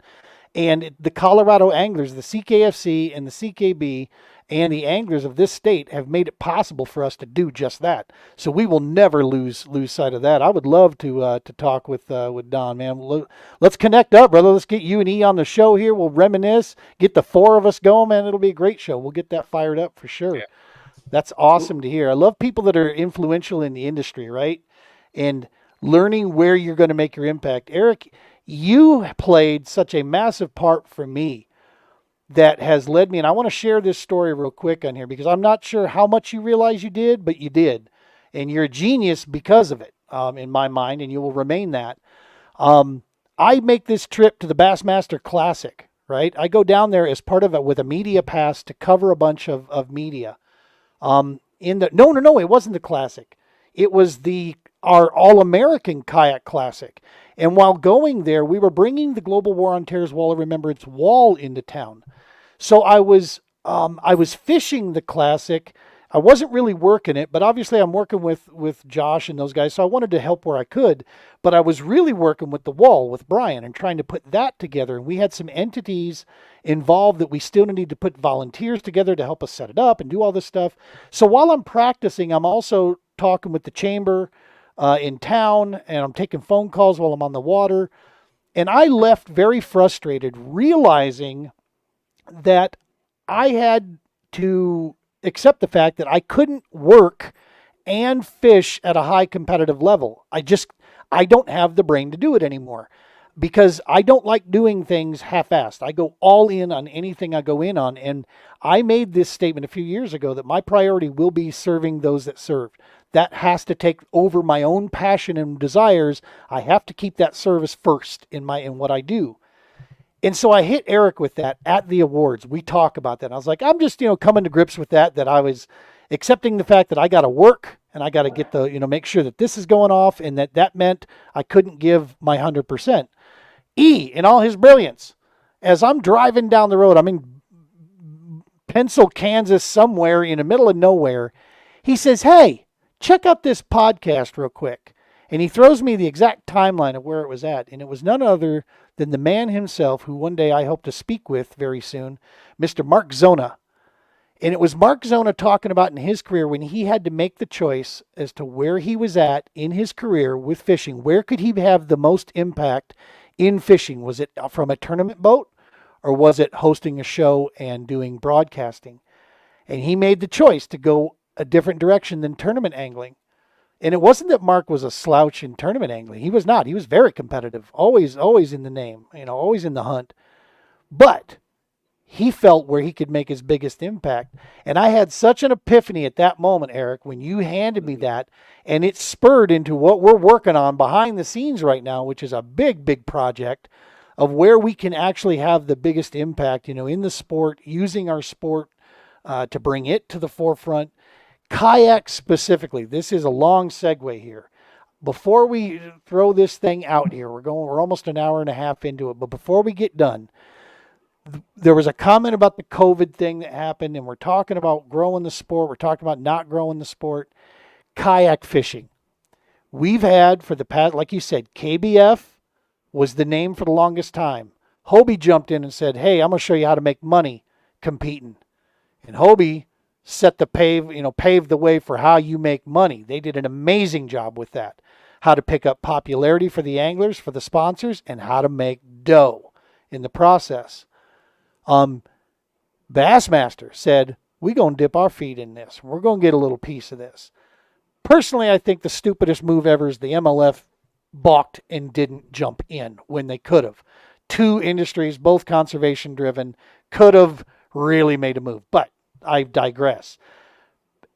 And the Colorado Anglers, the CKFC and the CKB and the anglers of this state have made it possible for us to do just that. So we will never lose sight of that. I would love to talk with Don, man. Let's connect up, brother. Let's get you and E on the show here. We'll reminisce, get the four of us going, man. It'll be a great show. We'll get that fired up for sure. Yeah. That's awesome to hear. I love people that are influential in the industry, right? And learning where you're going to make your impact. Eric, you played such a massive part for me that has led me, and I want to share this story real quick on here because I'm not sure how much you realize you did, but you did. And you're a genius because of it, in my mind, and you will remain that. I make this trip to the Bassmaster Classic, right? I go down there as part of it with a media pass to cover a bunch of media. No, it wasn't the Classic. It was our All-American Kayak Classic. And while going there, we were bringing the Global War on Terror's Wall of Remembrance wall into town. So I was fishing the Classic. I wasn't really working it, but obviously I'm working with Josh and those guys, so I wanted to help where I could. But I was really working with the wall with Brian and trying to put that together. And we had some entities involved that we still need to put volunteers together to help us set it up and do all this stuff. So while I'm practicing, I'm also talking with the chamber in town, and I'm taking phone calls while I'm on the water. And I left very frustrated, realizing that I had to accept the fact that I couldn't work and fish at a high competitive level. I don't have the brain to do it anymore because I don't like doing things half-assed. I go all in on anything I go in on. And I made this statement a few years ago that my priority will be serving those that serve. That has to take over my own passion and desires. I have to keep that service first in what I do. And so I hit Eric with that at the awards. We talk about that. And I was like, I'm just, coming to grips with that I was accepting the fact that I got to work and I got to get make sure that this is going off, and that meant I couldn't give my 100%. E, in all his brilliance, as I'm driving down the road, I'm in Pencil, Kansas, somewhere in the middle of nowhere. He says, "Hey, check out this podcast real quick." And he throws me the exact timeline of where it was at. And it was none other than the man himself, who one day I hope to speak with very soon, Mr. Mark Zona. And it was Mark Zona talking about in his career when he had to make the choice as to where he was at in his career with fishing. Where could he have the most impact in fishing? Was it from a tournament boat, or was it hosting a show and doing broadcasting? And he made the choice to go a different direction than tournament angling. And it wasn't that Mark was a slouch in tournament angling. He was not. He was very competitive, always in the name, always in the hunt. But he felt where he could make his biggest impact. And I had such an epiphany at that moment, Eric, when you handed me that, and it spurred into what we're working on behind the scenes right now, which is a big, big project of where we can actually have the biggest impact, in the sport, using our sport to bring it to the forefront. Kayak specifically, this is a long segue here. Before we throw this thing out here, we're almost an hour and a half into it, but before we get done, there was a comment about the COVID thing that happened, and we're talking about growing the sport. We're talking about not growing the sport. Kayak fishing. We've had for the past, like you said, KBF was the name for the longest time. Hobie jumped in and said, hey, I'm going to show you how to make money competing. And Hobie paved the way for how you make money. They did an amazing job with that. How to pick up popularity for the anglers, for the sponsors, and how to make dough in the process. Bassmaster said, we're going to dip our feet in this. We're going to get a little piece of this. Personally, I think the stupidest move ever is the MLF balked and didn't jump in when they could have. Two industries, both conservation driven, could have really made a move. But I digress.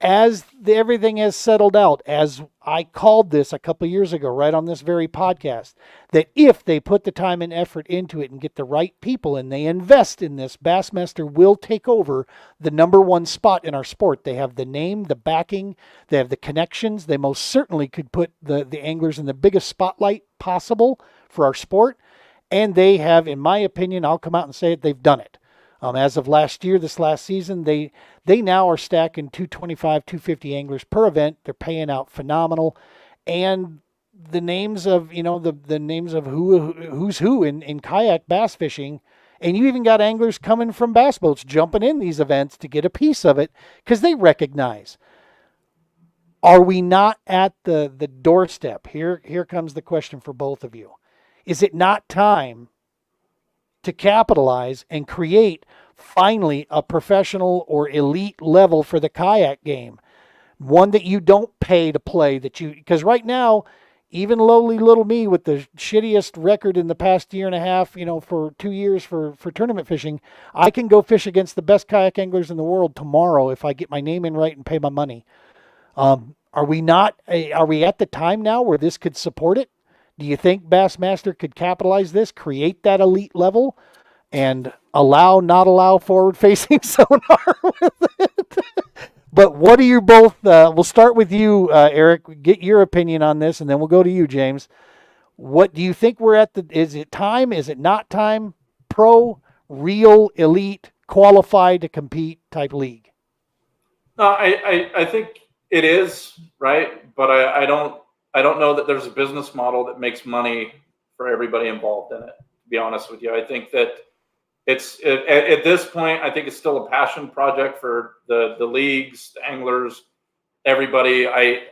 As everything has settled out, as I called this a couple of years ago, right on this very podcast, that if they put the time and effort into it and get the right people and they invest in this, Bassmaster will take over the number one spot in our sport. They have the name, the backing, they have the connections. They most certainly could put the anglers in the biggest spotlight possible for our sport. And they have, in my opinion, I'll come out and say it, they've done it. As of last year, this last season, they now are stacking 225, 250 anglers per event. They're paying out phenomenal. And the names of, the names of who's who in kayak bass fishing. And you even got anglers coming from bass boats jumping in these events to get a piece of it because they recognize. Are we not at the doorstep? Here comes the question for both of you. Is it not time to capitalize and create finally a professional or elite level for the kayak game? One that you don't pay to play, because right now, even lowly little me with the shittiest record in the past year and a half, for 2 years for tournament fishing, I can go fish against the best kayak anglers in the world tomorrow if I get my name in right and pay my money. Are we at the time now where this could support it? Do you think Bassmaster could capitalize this, create that elite level, and not allow forward-facing sonar with it? But what do you both, we'll start with you, Eric, get your opinion on this, and then we'll go to you, James. What do you think we're at is it time, is it not time, pro, real, elite, qualified to compete type league? I think it is, right? But I don't know that there's a business model that makes money for everybody involved in it, to be honest with you. I think that at this point, I think it's still a passion project for the leagues, the anglers, everybody. I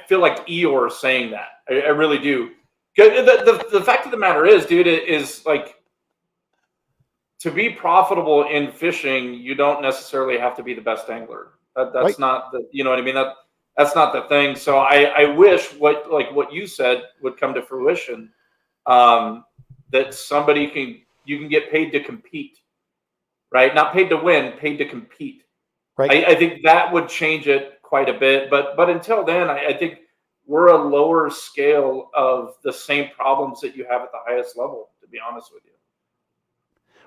feel like Eeyore is saying that. I really do. The fact of the matter is, dude, is like, to be profitable in fishing, you don't necessarily have to be the best angler. That's right. Not the, you know what I mean? That's not the thing. So I wish what you said would come to fruition. That you can get paid to compete, right? Not paid to win, paid to compete. Right. I think that would change it quite a bit. But until then, I think we're a lower scale of the same problems that you have at the highest level, to be honest with you.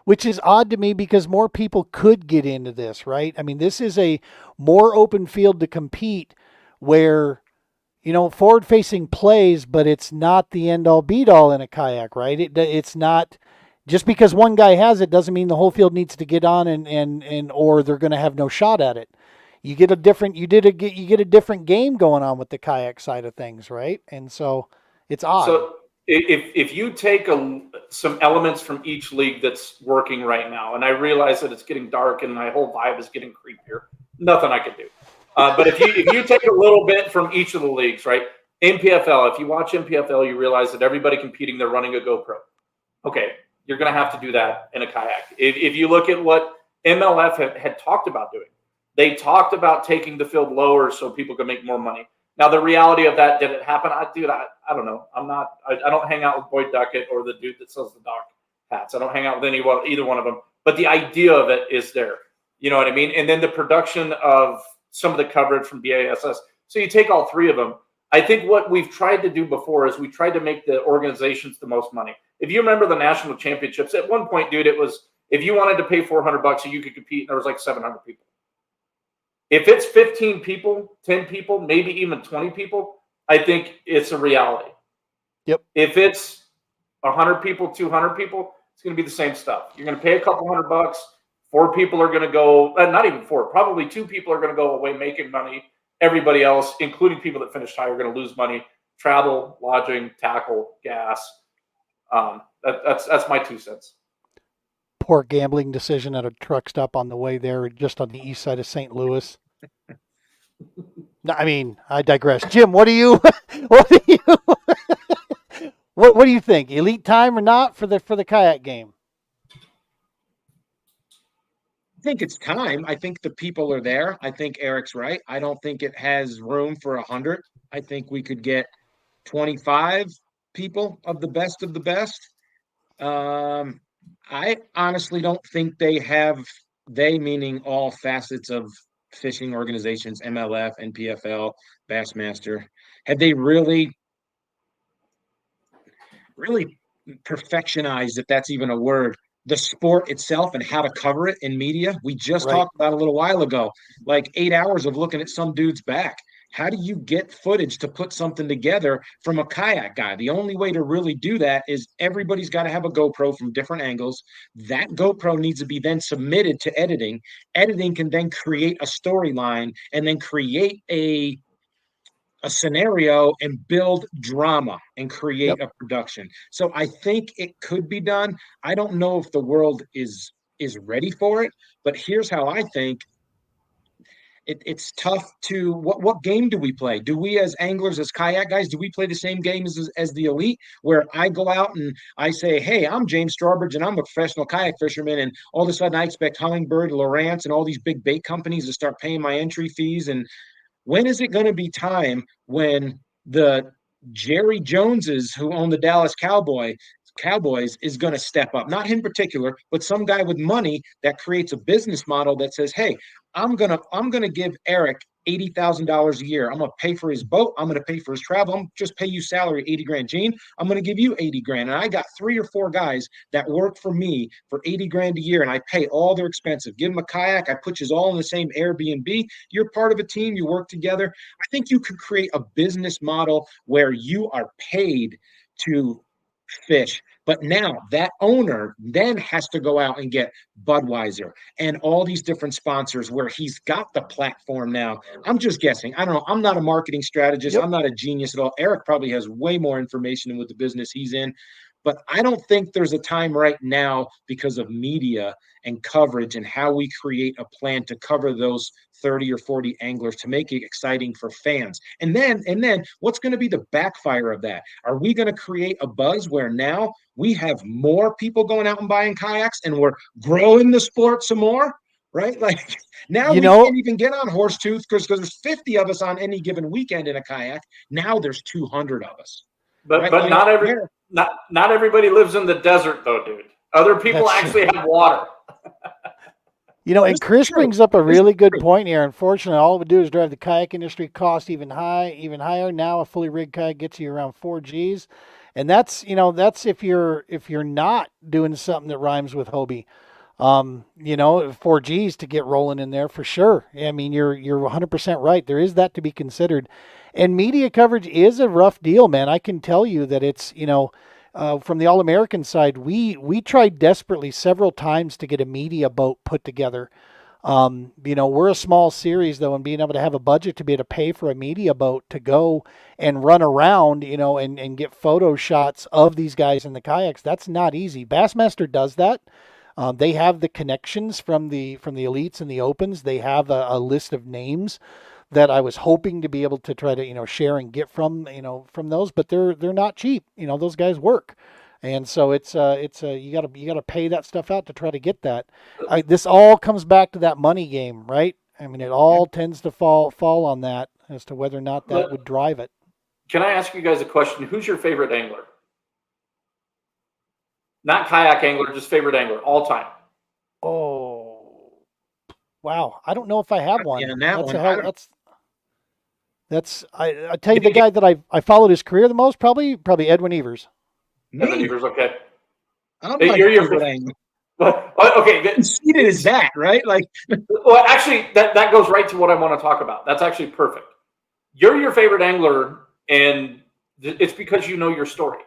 Which is odd to me because more people could get into this, right? I mean, this is a more open field to compete where, forward-facing plays, but it's not the end-all, beat-all in a kayak, right? It's not, just because one guy has it doesn't mean the whole field needs to get on and or they're going to have no shot at it. you get a different you get a different game going on with the kayak side of things, right? And so it's odd. So if you take some elements from each league that's working right now, and I realize that it's getting dark and my whole vibe is getting creepier, nothing I can do. But if you take a little bit from each of the leagues, right? NPFL, if you watch NPFL, you realize that everybody competing, they're running a GoPro. Okay, you're going to have to do that in a kayak. If you look at what MLF had talked about doing, they talked about taking the field lower so people could make more money. Now, the reality of that, did it happen? I don't know. I don't hang out with Boyd Duckett or the dude that sells the dock hats. I don't hang out with either one of them. But the idea of it is there. You know what I mean? And then the production of some of the coverage from BASS. So you take all three of them. I think what we've tried to do before is we tried to make the organizations the most money. If you remember the national championships, at one point, dude, it was if you wanted to pay $400 so you could compete, there was like 700 people. If it's 15 people, 10 people, maybe even 20 people, I think it's a reality. Yep. If it's 100 people, 200 people, it's going to be the same stuff. You're going to pay a couple $100. 4 people are going to go, not even 4, probably 2 people are going to go away making money. Everybody else, including people that finished high, are going to lose money. Travel, lodging, tackle, gas. That's my 2 cents. Poor gambling decision at a truck stop on the way there, just on the east side of St. Louis. No, I mean, I digress. Jim, what do you what do you think? Elite time or not for the kayak game? I think it's time. I think the people are there. I think Eric's right. I don't think it has room for 100. I think we could get 25 people of the best of the best. I honestly don't think they meaning all facets of fishing organizations, MLF, NPFL, Bassmaster, have they really perfectionized, if that's even a word, the sport itself and how to cover it in media? We just talked about a little while ago, like 8 hours of looking at some dude's back. How do you get footage to put something together from a kayak guy? The only way to really do that is everybody's got to have a GoPro from different angles. That GoPro needs to be then submitted to editing. Editing can then create a storyline and then create a scenario and build drama and create a production. So I think it could be done. I don't know if the world is ready for it, but here's how I think. It's tough to what game do we play? Do we as anglers, as kayak guys, do we play the same game as the elite, where I go out and I say, hey, I'm James Strawbridge and I'm a professional kayak fisherman, and all of a sudden I expect Humminbird, Lowrance, and all these big bait companies to start paying my entry fees? And when is it going to be time when the Jerry Joneses who own the Dallas Cowboys is going to step up? Not him in particular, but some guy with money that creates a business model that says, hey, I'm gonna give Eric $80,000 a year. I'm gonna pay for his boat. I'm gonna pay for his travel. I'm just pay you salary $80,000. Gene, I'm gonna give you $80,000, and I got 3 or 4 guys that work for me for $80,000 a year, and I pay all their expenses. Give them a kayak. I put you all in the same Airbnb. You're part of a team. You work together. I think you could create a business model where you are paid to fish. But now that owner then has to go out and get Budweiser and all these different sponsors where he's got the platform now. I'm just guessing. I don't know. I'm not a marketing strategist. I'm not a genius at all. Eric probably has way more information with the business he's in. But I don't think there's a time right now, because of media and coverage and how we create a plan to cover those 30 or 40 anglers to make it exciting for fans. And then what's going to be the backfire of that? Are we going to create a buzz where now we have more people going out and buying kayaks and we're growing the sport some more? Right? Like now we can't even get on Horsetooth because there's 50 of us on any given weekend in a kayak. Now there's 200 of us. But right? but not everybody lives in the desert though, dude. Other people actually have water. And Chris brings up a really good point here. Unfortunately, all it would do is drive the kayak industry cost even higher. Now a fully rigged kayak gets you around 4 Gs. And that's if you're not doing something that rhymes with Hobie. 4 Gs to get rolling in there for sure. I mean, you're 100% right. There is that to be considered. And media coverage is a rough deal, man. I can tell you that it's, from the All-American side, we tried desperately several times to get a media boat put together. We're a small series though, and being able to have a budget to be able to pay for a media boat to go and run around, and get photo shots of these guys in the kayaks, that's not easy. Bassmaster does that. They have the connections from the elites and the opens. They have a list of names that I was hoping to be able to try to share and get from those, but they're not cheap. Those guys work, and so it's you gotta pay that stuff out to try to get that. This all comes back to that money game, right? I mean, it all tends to fall on that as to whether or not that would drive it. Can I ask you guys a question? Who's your favorite angler? Not kayak angler, just favorite angler all time. Oh, wow! I don't know if I have one. Yeah, I tell you, the guy that I followed his career the most, probably Edwin Evers. Edwin Evers, okay. I don't know. You're your favorite angler. Okay, conceited is that, right? Well, actually, that goes right to what I want to talk about. That's actually perfect. You're your favorite angler, and it's because you know your story.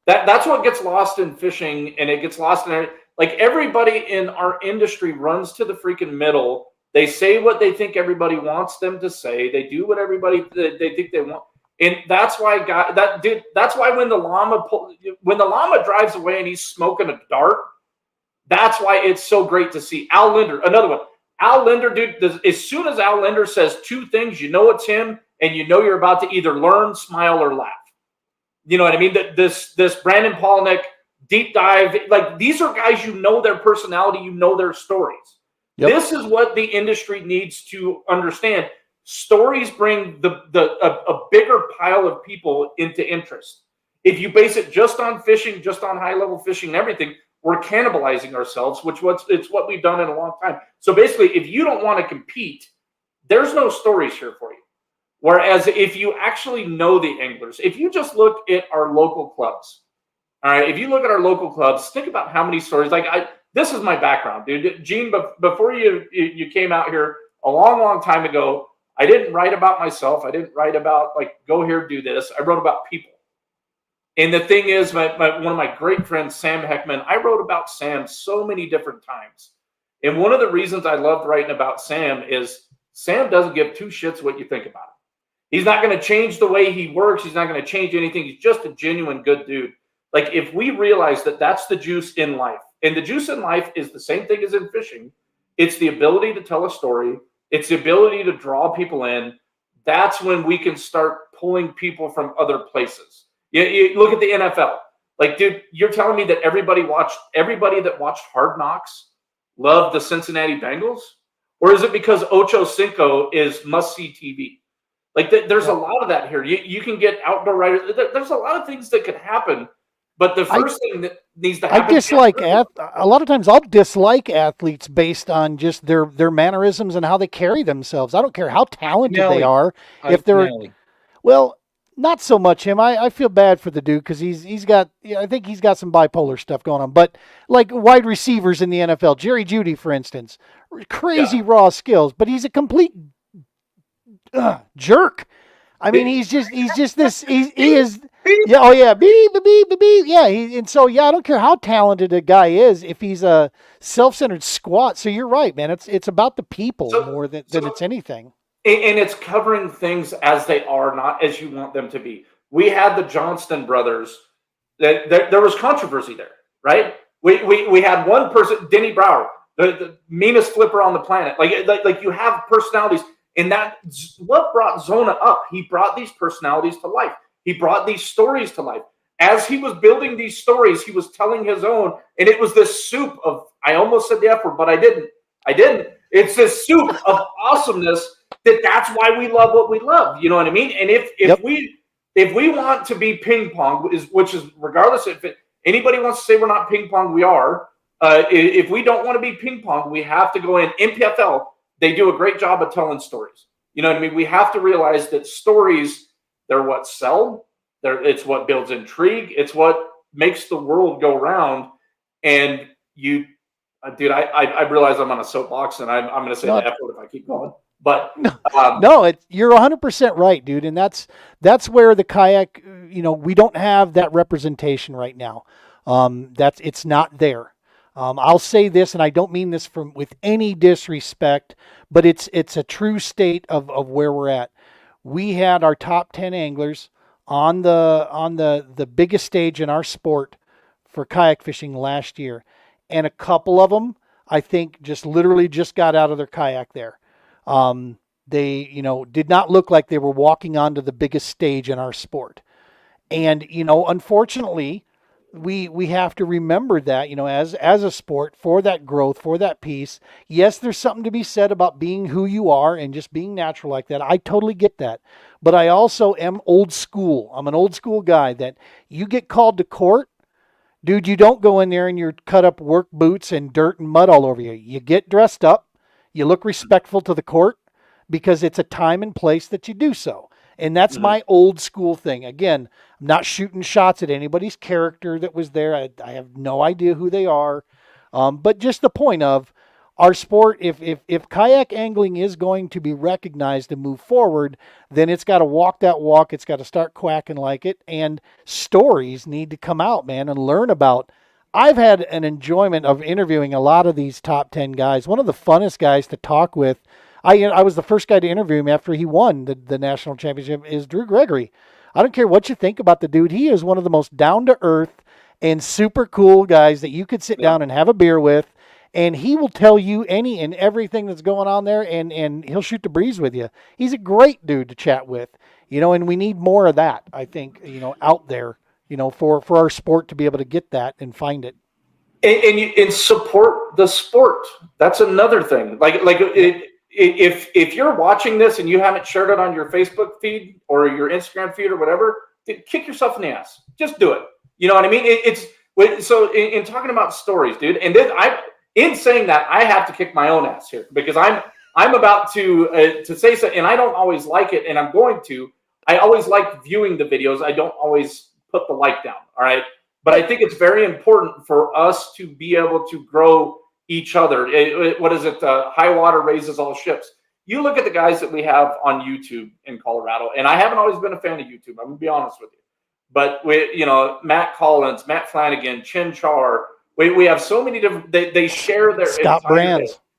That's what gets lost in fishing, and it gets lost in everybody in our industry runs to the freaking middle. They say what they think everybody wants them to say. They do what everybody they think they want, and that's why That's why when the llama drives away and he's smoking a dart, that's why it's so great to see Al Linder. Another one, Al Linder, dude. As soon as Al Linder says two things, you know it's him, and you know you're about to either learn, smile, or laugh. You know what I mean? This Brandon Palaniuk deep dive, these are guys, their personality, their stories. Yep. This is what the industry needs to understand. Stories bring a bigger pile of people into interest. If you base it just on fishing, just on high level fishing and everything, we're cannibalizing ourselves, it's what we've done in a long time. So basically, if you don't want to compete, there's no stories here for you. Whereas if you actually know the anglers, if you just look at our local clubs, all right, if you look at our local clubs, think about how many stories. This is my background, dude. Gene, before you came out here a long time ago, I didn't write about myself. I didn't write about go here, do this. I wrote about people. And the thing is, one of my great friends, Sam Heckman, I wrote about Sam so many different times. And one of the reasons I loved writing about Sam is Sam doesn't give two shits what you think about him. He's not going to change the way he works. He's not going to change anything. He's just a genuine good dude. If we realize that that's the juice in life, and the juice in life is the same thing as in fishing, it's the ability to tell a story. It's the ability to draw people in. That's when we can start pulling people from other places. You look at the NFL. Dude, you're telling me that everybody that watched Hard Knocks loved the Cincinnati Bengals? Or is it because Ocho Cinco is must-see TV? There's a lot of that here. You can get outdoor riders. There's a lot of things that could happen. But the first thing that needs to happen... a lot of times I'll dislike athletes based on just their mannerisms and how they carry themselves. I don't care how talented they are. If they're... Well, not so much him. I feel bad for the dude because he's got... I think he's got some bipolar stuff going on. But wide receivers in the NFL, Jerry Jeudy, for instance, crazy raw skills, but he's a complete jerk. I mean, he's just this. He is. Yeah. Oh yeah. Beep beep beep beep. Yeah. I don't care how talented a guy is if he's a self-centered squat. So you're right, man. It's about the people more than it's anything. And it's covering things as they are, not as you want them to be. We had the Johnston brothers. There was controversy there, right? We had one person, Denny Brauer, the meanest flipper on the planet. You have personalities. And that's what brought Zona up. He brought these personalities to life. He brought these stories to life. As he was building these stories, he was telling his own, and it was this soup of, I almost said the F word, but I didn't. It's this soup of awesomeness that's why we love what we love. You know what I mean? And if we want to be ping pong, which is regardless if anybody wants to say we're not ping pong, we are. If we don't want to be ping pong, we have to go in PFL. They do a great job of telling stories. You know what I mean? We have to realize that stories, they're what sell. It's what builds intrigue. It's what makes the world go round. And dude, I realize I'm on a soapbox, and I'm going to say the F word if I keep going. But you're 100% right, dude. And that's where the kayak, we don't have that representation right now. It's not there. I'll say this, and I don't mean this with any disrespect, but it's a true state of where we're at. We had our top 10 anglers on the biggest stage in our sport for kayak fishing last year, and a couple of them I think just literally just got out of their kayak there. They did not look like they were walking onto the biggest stage in our sport. And unfortunately, we have to remember that as a sport, for that growth, for that piece. Yes, there's something to be said about being who you are and just being natural like that. I totally get that. But I also am old school. I'm an old school guy that you get called to court, dude, you don't go in there in your cut up work boots and dirt and mud all over you. You get dressed up, you look respectful to the court, because it's a time and place that you do so. And that's my old school thing. Again, I'm not shooting shots at anybody's character that was there. I have no idea who they are. But just the point of our sport, if kayak angling is going to be recognized and move forward, then it's got to walk that walk. It's got to start quacking like it. And stories need to come out, man, and learn about. I've had an enjoyment of interviewing a lot of these top 10 guys. One of the funnest guys to talk with, I was the first guy to interview him after he won the national championship, is Drew Gregory. I don't care what you think about the dude. He is one of the most down-to-earth and super cool guys that you could sit down and have a beer with, and he will tell you any and everything that's going on there, and he'll shoot the breeze with you. He's a great dude to chat with, and we need more of that, I think, out there, for our sport to be able to get that and find it. And support the sport. That's another thing. If you're watching this and you haven't shared it on your Facebook feed or your Instagram feed or whatever, kick yourself in the ass. Just do it. You know what I mean? So in talking about stories, dude, and then in saying that, I have to kick my own ass here, because I'm about to say something, and I don't always like it, and I'm going to. I always like viewing the videos. I don't always put the like down. All right. But I think it's very important for us to be able to grow each other. What is it? High water raises all ships. You look at the guys that we have on YouTube in Colorado, and I haven't always been a fan of YouTube. I'm gonna be honest with you, but Matt Collins, Matt Flanagan, Chin Char. We have so many different. They share their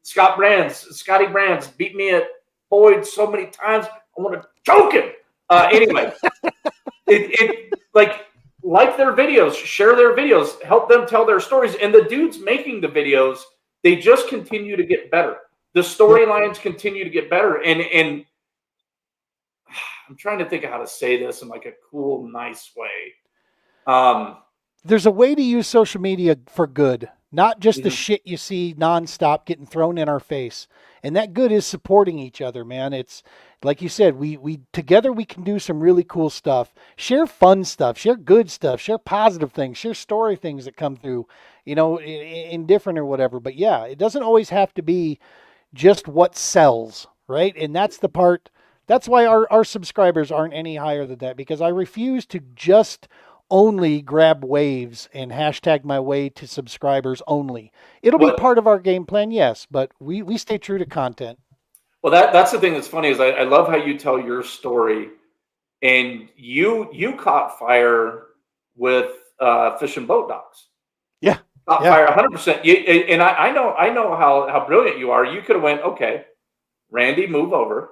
Scotty Brands beat me at Boyd so many times. I want to choke him. Anyway, like their videos, share their videos, help them tell their stories. And the dudes making the videos, they just continue to get better. The storylines continue to get better. And I'm trying to think of how to say this in like a cool, nice way. There's a way to use social media for good, not just the shit you see nonstop getting thrown in our face. And that good is supporting each other, man. It's like you said, we together we can do some really cool stuff. Share fun stuff, share good stuff, share positive things, share story things that come through, indifferent or whatever. But yeah, it doesn't always have to be just what sells, right? And that's the part. That's why our subscribers aren't any higher than that, because I refuse to just only grab waves and hashtag my way to subscribers only. It'll be part of our game plan, yes, but we stay true to content. Well, that's the thing that's funny is I love how you tell your story, and you caught fire with Fish and Boat Dogs. Yeah, caught fire 100%. And I know how brilliant you are. You could have went, okay, Randy, move over.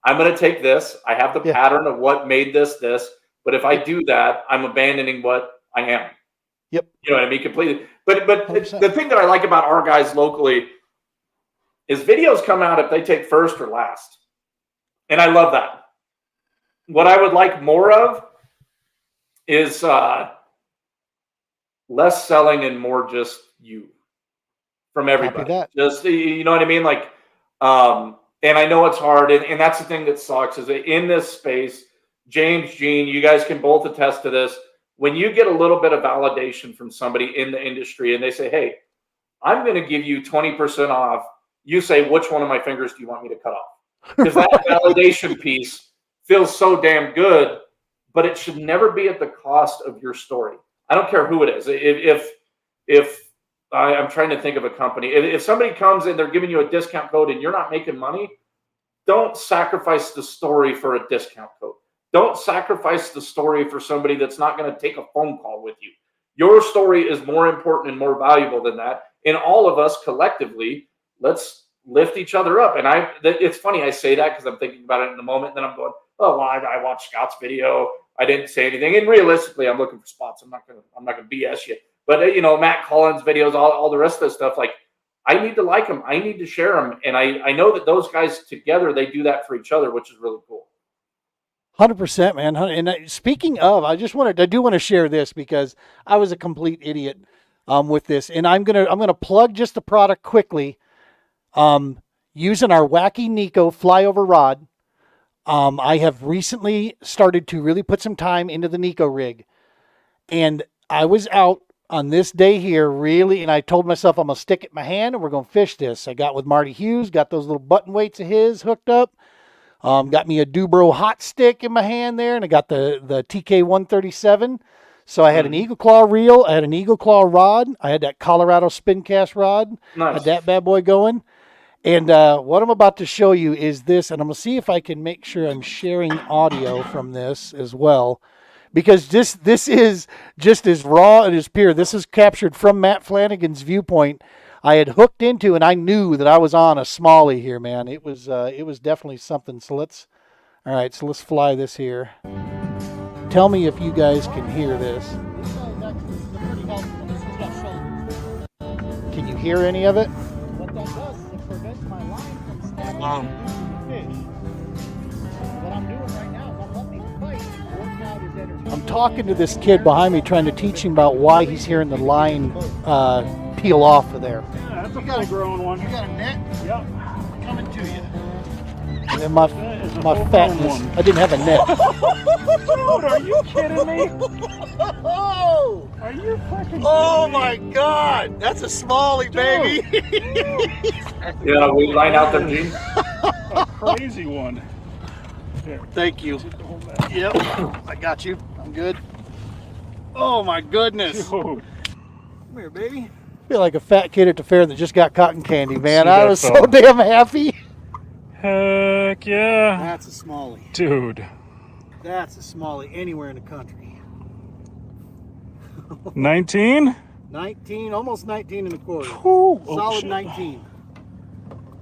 I'm going to take this. I have the pattern of what made this. But if I do that, I'm abandoning what I am. Yep. You know what I mean? Completely. But the thing that I like about our guys locally is videos come out if they take first or last. And I love that. What I would like more of is less selling and more just you from everybody. Just, you know what I mean? And I know it's hard. And that's the thing that sucks is that in this space, James, Gene, you guys can both attest to this. When you get a little bit of validation from somebody in the industry and they say, hey, I'm going to give you 20% off. You say, which one of my fingers do you want me to cut off? Because that validation piece feels so damn good, but it should never be at the cost of your story. I don't care who it is. If I'm trying to think of a company, if somebody comes and they're giving you a discount code and you're not making money, don't sacrifice the story for a discount code. Don't sacrifice the story for somebody that's not going to take a phone call with you. Your story is more important and more valuable than that. And all of us collectively, let's lift each other up. And it's funny I say that because I'm thinking about it in the moment, and then I'm going, oh, well, I watched Scott's video. I didn't say anything. And realistically, I'm looking for spots. I'm not gonna BS you. But Matt Collins' videos, all the rest of the stuff, like, I need to like them. I need to share them. And I know that those guys together, they do that for each other, which is really cool. 100%, man. And speaking of, I do want to share this because I was a complete idiot with this, and I'm gonna plug just the product quickly. Using our wacky Nico flyover rod, I have recently started to really put some time into the Nico rig, and I was out on this day here really, and I told myself I'm gonna stick it in my hand and we're gonna fish this. I got with Marty Hughes, got those little button weights of his hooked up. Got me a Dubro hot stick in my hand there, and I got the TK137. So I had an Eagle Claw reel, I had an Eagle Claw rod, I had that Colorado spin cast rod, Nice. had that bad boy going. And what I'm about to show you is this, and I'm gonna see if I can make sure I'm sharing audio from this as well, because this is just as raw and as pure. This is captured from Matt Flanagan's viewpoint. I had hooked into, and I knew that I was on a smallie here, man. It was definitely something. So let's fly this here. Tell me if you guys can hear this. Can you hear any of it? What that does is it prevents my line from snapping fish. What I'm doing right now is I'm letting him fight and work out his energy. I'm talking to this kid behind me, trying to teach him about why he's hearing the line peel off of there. Yeah, that's a full grown one. You got a net? Yep. Coming to you. And then my fatness, I didn't have a net. Dude, are you kidding me? Are you fucking kidding Oh me? my God, that's a smallie, baby. Yeah, we line out the Gene. A crazy one. Here. Thank you. Just hold that. Yep, I got you. I'm good. Oh my goodness. Dude. Come here, baby. I feel like a fat kid at the fair that just got cotton candy, man. See I that was so fella. damn happy. Heck yeah. That's a smallie. Dude. That's a smallie anywhere in the country. 19? 19, almost 19 and a quarter. Ooh, Solid shit. 19.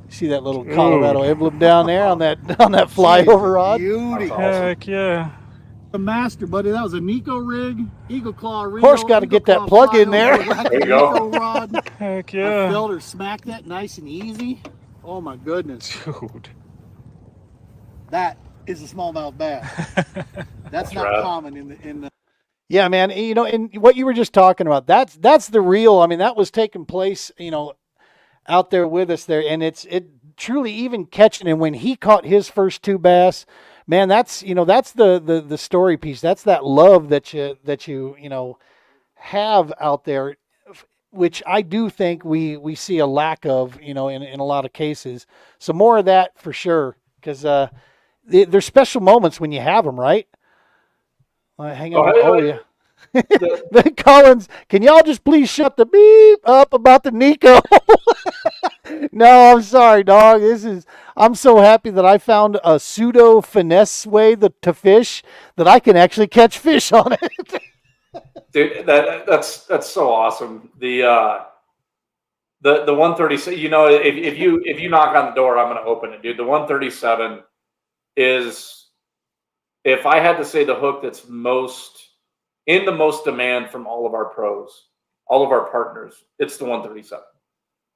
See that little Colorado emblem down there on that flyover rod? Beauty. Heck yeah. The master, buddy. That was a Nico rig, Eagle Claw reel. Horse got to get that plug in there. There you go. Rod. Heck I yeah. felt her smack that nice and easy. Oh my goodness. Dude. That is a smallmouth bass. That's not right. common in the. Yeah, man. You know, and what you were just talking about, that's the real. I mean, that was taking place, you know, out there with us there, and it truly even catching him when he caught his first two bass. Man, that's the story piece. That's that love that you have out there, which I do think we see a lack of, in a lot of cases. So more of that for sure, because there's special moments when you have them, right? Hang on. Oh, yeah. The Collins, can y'all just please shut the beep up about the Nico? No, I'm sorry, dog. I'm so happy that I found a pseudo finesse way to fish that I can actually catch fish on it. Dude, that's so awesome. The 137, if you knock on the door, I'm going to open it, dude. The 137 is, if I had to say the hook that's in the most demand from all of our pros, all of our partners, it's the 137.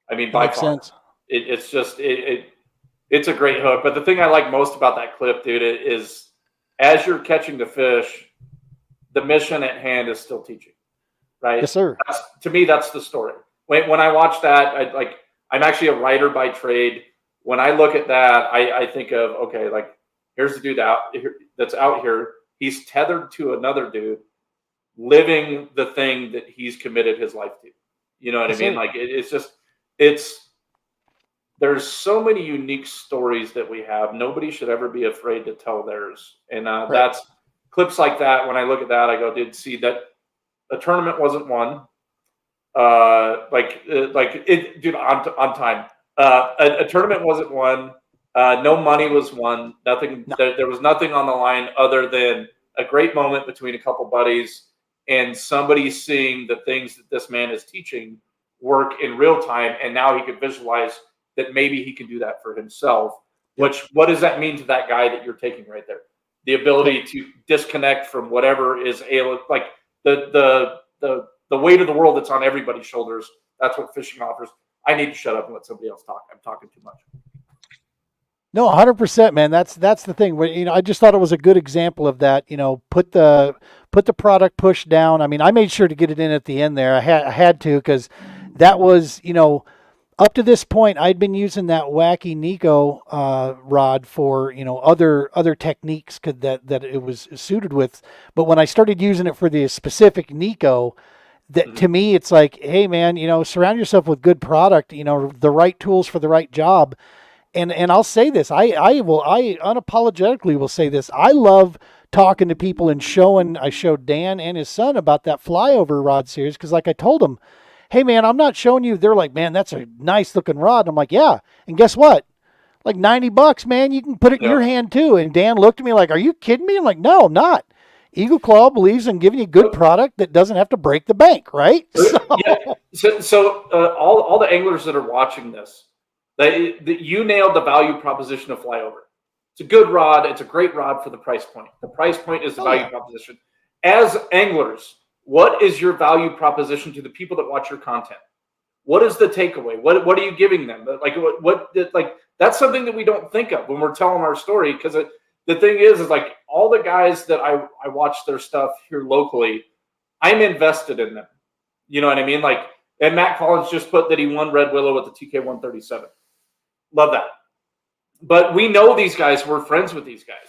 I mean, by Makes far. sense. It's just it's a great hook. But the thing I like most about that clip, dude, is as you're catching the fish, the mission at hand is still teaching, right? Yes, sir. To me, that's the story. When I watch that, I'm actually a writer by trade. When I look at that, I think of, okay, like, here's the dude that's out here. He's tethered to another dude, living the thing that he's committed his life to. You know what I mean? Sir. Like, there's so many unique stories that we have. Nobody should ever be afraid to tell theirs. And that's clips like that. When I look at that, I go, dude, see that a tournament wasn't won. Dude, on time. A tournament wasn't won. No money was won. Nothing. No. There was nothing on the line other than a great moment between a couple buddies and somebody seeing the things that this man is teaching work in real time, and now he could visualize that maybe he can do that for himself. Which, what does that mean to that guy that you're taking right there? The ability to disconnect from whatever is like the weight of the world that's on everybody's shoulders. That's what fishing offers. I need to shut up and let somebody else talk. I'm talking too much. No, 100%, man. That's the thing. Where, I just thought it was a good example of that. Put the product push down. I mean, I made sure to get it in at the end there. I had to, because that was, up to this point, I'd been using that wacky Nico rod for other techniques that it was suited with. But when I started using it for the specific Nico, that to me, it's like, hey man, surround yourself with good product. The right tools for the right job. And I'll say this, I unapologetically will say this. I love talking to people and I showed Dan and his son about that flyover rod series, because like I told them, hey man, I'm not showing you. They're like, man, that's a nice looking rod. And I'm like, yeah. And guess what? Like $90, man, you can put it in your hand too. And Dan looked at me like, are you kidding me? I'm like, no, I'm not. Eagle Claw believes in giving you good product that doesn't have to break the bank, right? So all the anglers that are watching this, that you nailed the value proposition of flyover. It's a good rod. It's a great rod for the price point. The price point is the value proposition. As anglers, what is your value proposition to the people that watch your content? What is the takeaway? What are you giving them? Like that's something that we don't think of when we're telling our story. Because the thing is like all the guys that I watch their stuff here locally, I'm invested in them. You know what I mean? Like, and Matt Collins just put that he won Red Willow with the TK137. Love that. But we know these guys. We're friends with these guys.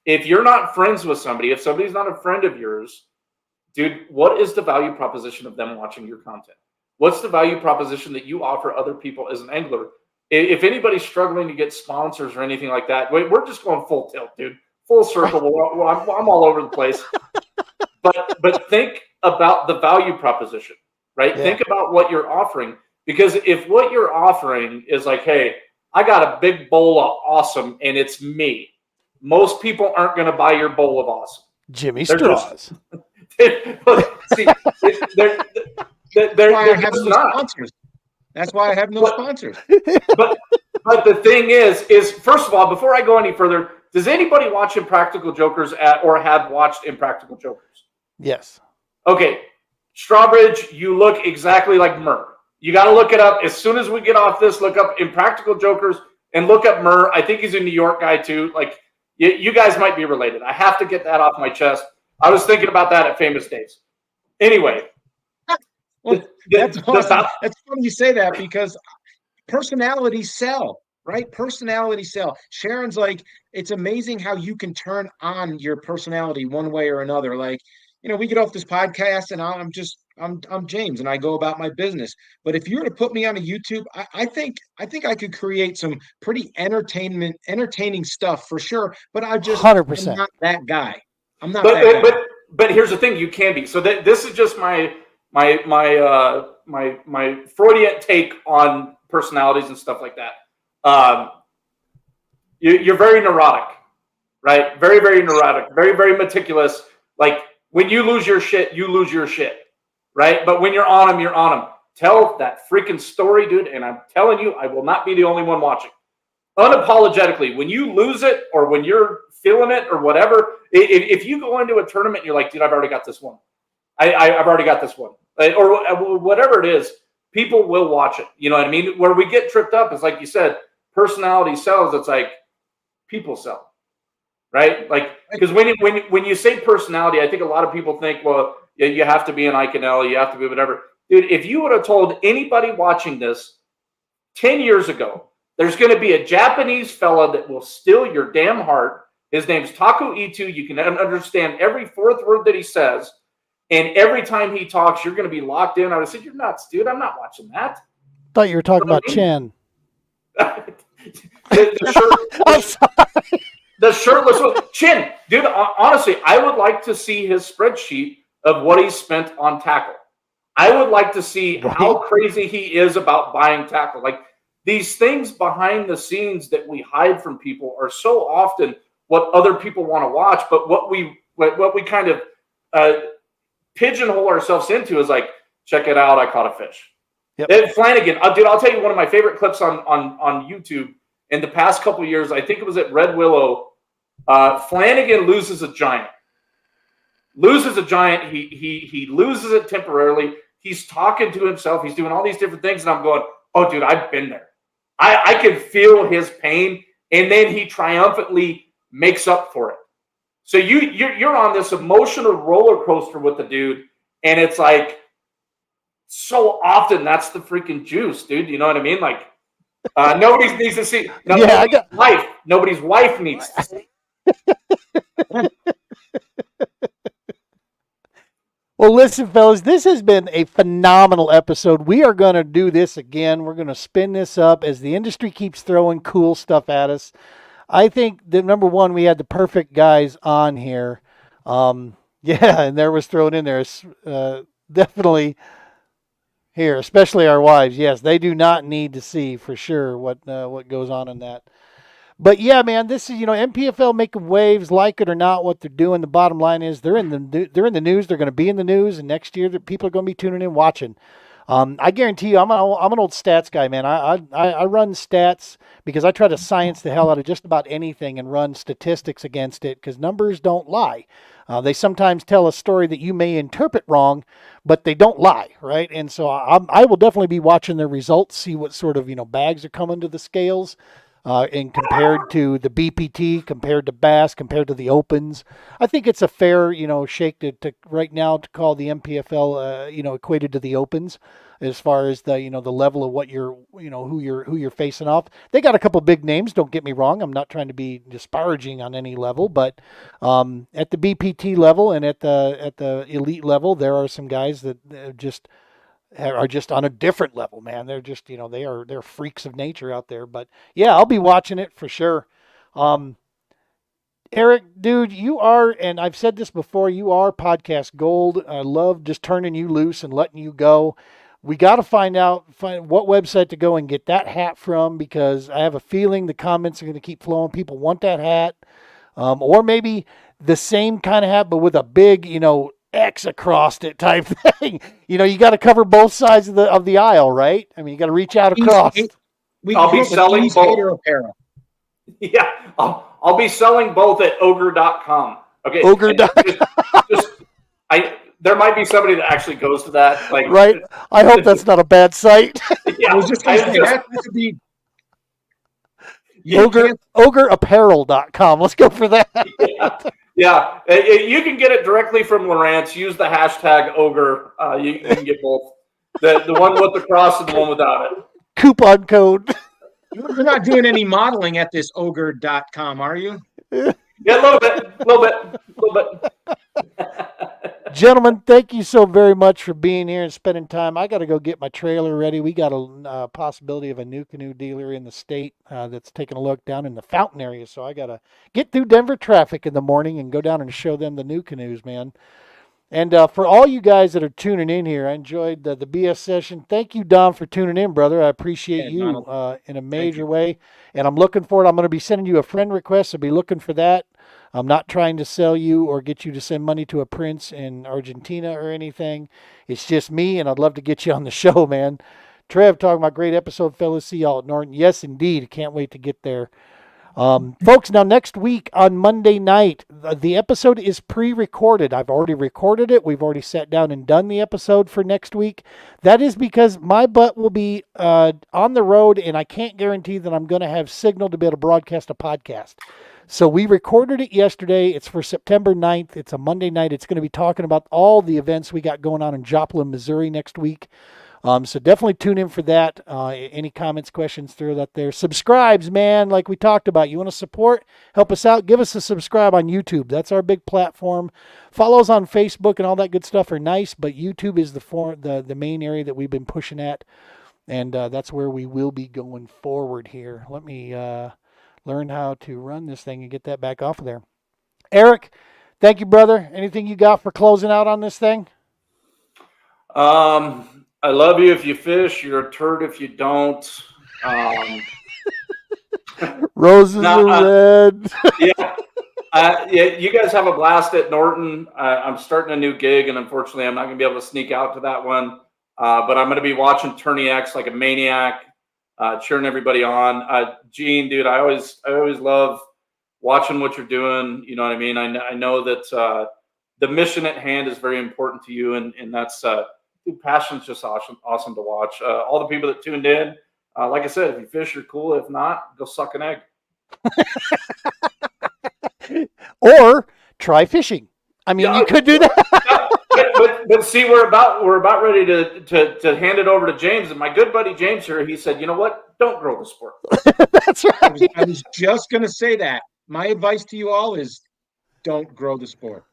If you're not friends with somebody, if somebody's not a friend of yours, dude, what is the value proposition of them watching your content? What's the value proposition that you offer other people as an angler? If anybody's struggling to get sponsors or anything like that, we're just going full tilt, dude. Full circle. I'm all over the place. But think about the value proposition, right? Yeah. Think about what you're offering. Because if what you're offering is like, hey, I got a big bowl of awesome and it's me, most people aren't going to buy your bowl of awesome. Jimmy Straws. See, they're have no sponsors. That's why I have no sponsors. But the thing is first of all, before I go any further, does anybody watch Impractical Jokers or have watched Impractical Jokers? Yes. Okay. Strawbridge, you look exactly like Murr. You got to look it up. As soon as we get off this, look up Impractical Jokers and look up Murr. I think he's a New York guy too. Like, you guys might be related. I have to get that off my chest. I was thinking about that at Famous Days. Anyway. Well, that's awesome. That's funny you say that, because personalities sell, right? Personalities sell. Sharon's like, it's amazing how you can turn on your personality one way or another. Like, we get off this podcast and I'm James and I go about my business. But if you were to put me on a YouTube, I think I could create some pretty entertaining stuff for sure. But I'm 100%. I'm not that guy. I'm not that guy. But here's the thing, you can be. So this is just my Freudian take on personalities and stuff like that. You're very neurotic, right? Very, very neurotic, very, very meticulous. Like, when you lose your shit, you lose your shit, right? But when you're on them, you're on them. Tell that freaking story, dude. And I'm telling you, I will not be the only one watching. Unapologetically, when you lose it or when you're feeling it or whatever, if you go into a tournament and you're like, dude, I've already got this one. I've already got this one. Or whatever it is, people will watch it. You know what I mean? Where we get tripped up is, like you said, personality sells. It's like people sell. Right? Like, because when you say personality, I think a lot of people think, well, you have to be an Iconelli, you have to be whatever. Dude, if you would have told anybody watching this 10 years ago, there's going to be a Japanese fella that will steal your damn heart. His name's Taku Itu. You can understand every fourth word that he says. And every time he talks, you're going to be locked in. I would have said, you're nuts, dude. I'm not watching that. Thought you were talking about Chen. The shirtless one. Chin, dude, honestly, I would like to see his spreadsheet of what he spent on tackle. I would like to see how crazy he is about buying tackle. Like, these things behind the scenes that we hide from people are so often what other people want to watch, but what we kind of pigeonhole ourselves into is like, check it out, I caught a fish. Yep. Flanagan, dude, I'll tell you one of my favorite clips on YouTube in the past couple of years. I think it was at Red Willow. Flanagan loses a giant. He loses it temporarily. He's talking to himself. He's doing all these different things, and I'm going, "Oh, dude, I've been there. I can feel his pain." And then he triumphantly makes up for it. So you're on this emotional roller coaster with the dude, and it's like so often that's the freaking juice, dude. You know what I mean? Like nobody needs to see. Nobody's wife needs to see. Well, listen, fellas, this has been a phenomenal episode. We are going to do this again. We're going to spin this up as the industry keeps throwing cool stuff at us. I think that, number one, we had the perfect guys on here. And there was thrown in there. Definitely here, especially our wives. Yes, they do not need to see for sure what goes on in that. But yeah, man, this is, MPFL making waves, like it or not, what they're doing. The bottom line is they're in the news. They're going to be in the news, and next year people are going to be tuning in, watching. I guarantee you, I'm an old stats guy, man. I run stats because I try to science the hell out of just about anything and run statistics against it because numbers don't lie. They sometimes tell a story that you may interpret wrong, but they don't lie, right? And so I will definitely be watching their results, see what sort of bags are coming to the scales. And compared to the BPT, compared to Bass, compared to the Opens, I think it's a fair, shake to right now to call the MPFL, equated to the Opens, as far as the, the level of what you're, who you're facing off. They got a couple big names. Don't get me wrong. I'm not trying to be disparaging on any level, but at the BPT level and at the elite level, there are some guys that are just on a different level, man. They're just, they're freaks of nature out there. But yeah, I'll be watching it for sure. Eric, dude, you are, and I've said this before, you are podcast gold. I love just turning you loose and letting you go. We got to find what website to go and get that hat from, because I have a feeling the comments are going to keep flowing. People want that hat, or maybe the same kind of hat, but with a big, X across it type thing. You got to cover both sides of the aisle, right? I mean, you got to reach out across. I'll be selling both. Yeah, I'll be selling both at ogre.com. Okay, ogre.com. There might be somebody that actually goes to that. Like, right? I hope that's not a bad site. Yeah, I was just going to say that could be. Ogreapparel.com. Let's go for that. Yeah, you can get it directly from Lawrence. Use the hashtag ogre. You can get both. The one with the cross and the one without it. Coupon code. You're not doing any modeling at this ogre.com, are you? Yeah, a little bit. Gentlemen, thank you so very much for being here and spending time. I got to go get my trailer ready. We got a possibility of a new canoe dealer in the state that's taking a look down in the Fountain area. So I got to get through Denver traffic in the morning and go down and show them the new canoes, man. And for all you guys that are tuning in here, I enjoyed the BS session. Thank you, Don, for tuning in, brother. I appreciate you in a major way. And I'm looking for it. I'm going to be sending you a friend request. So be looking for that. I'm not trying to sell you or get you to send money to a prince in Argentina or anything. It's just me, and I'd love to get you on the show, man. Trev, talking about great episode, fellas. See y'all at Norton. Yes, indeed. Can't wait to get there. Folks, now next week on Monday night, the episode is pre-recorded. I've already recorded it. We've already sat down and done the episode for next week. That is because my butt will be on the road, and I can't guarantee that I'm going to have signal to be able to broadcast a podcast. So we recorded it yesterday. It's for September 9th. It's a Monday night. It's going to be talking about all the events we got going on in Joplin, Missouri next week. So definitely tune in for that. Any comments, questions, throw that there. Subscribes, man, like we talked about. You want to support, help us out, give us a subscribe on YouTube. That's our big platform. Follows on Facebook and all that good stuff are nice, but YouTube is the main area that we've been pushing at, and that's where we will be going forward here. Let me learn how to run this thing and get that back off of there. Eric, thank you, brother. Anything you got for closing out on this thing? I love you if you fish. You're a turd if you don't. Roses are red. Yeah, you guys have a blast at Norton. I'm starting a new gig, and unfortunately, I'm not going to be able to sneak out to that one. But I'm going to be watching Tourney X like a maniac, cheering everybody on. Gene, dude, I always love watching what you're doing. You know what I mean? I know that the mission at hand is very important to you, and that's dude, passion's just awesome to watch. All the people that tuned in, like I said, if you fish, you're cool. If not, go suck an egg. Or try fishing. I mean, you could do that. But see, we're about ready to hand it over to James, and my good buddy James here, he said, you know what? Don't grow the sport. That's right. I was just going to say that. My advice to you all is don't grow the sport.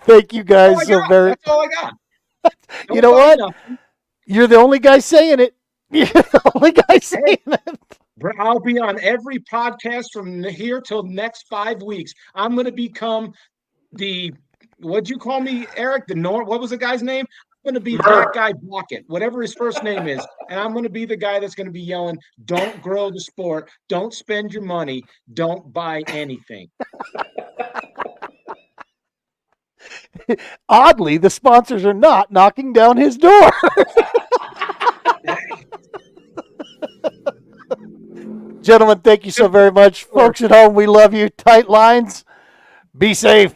Thank you guys so very. That's all I got. You know what? You're the only guy saying it. You're the only guy saying it. I'll be on every podcast from here till next 5 weeks. I'm going to become what'd you call me, Eric? What was the guy's name? I'm going to be that guy Blockett, whatever his first name is. And I'm going to be the guy that's going to be yelling, don't grow the sport. Don't spend your money. Don't buy anything. Oddly, the sponsors are not knocking down his door. Gentlemen, thank you so very much. Folks at home, we love you. Tight lines. Be safe.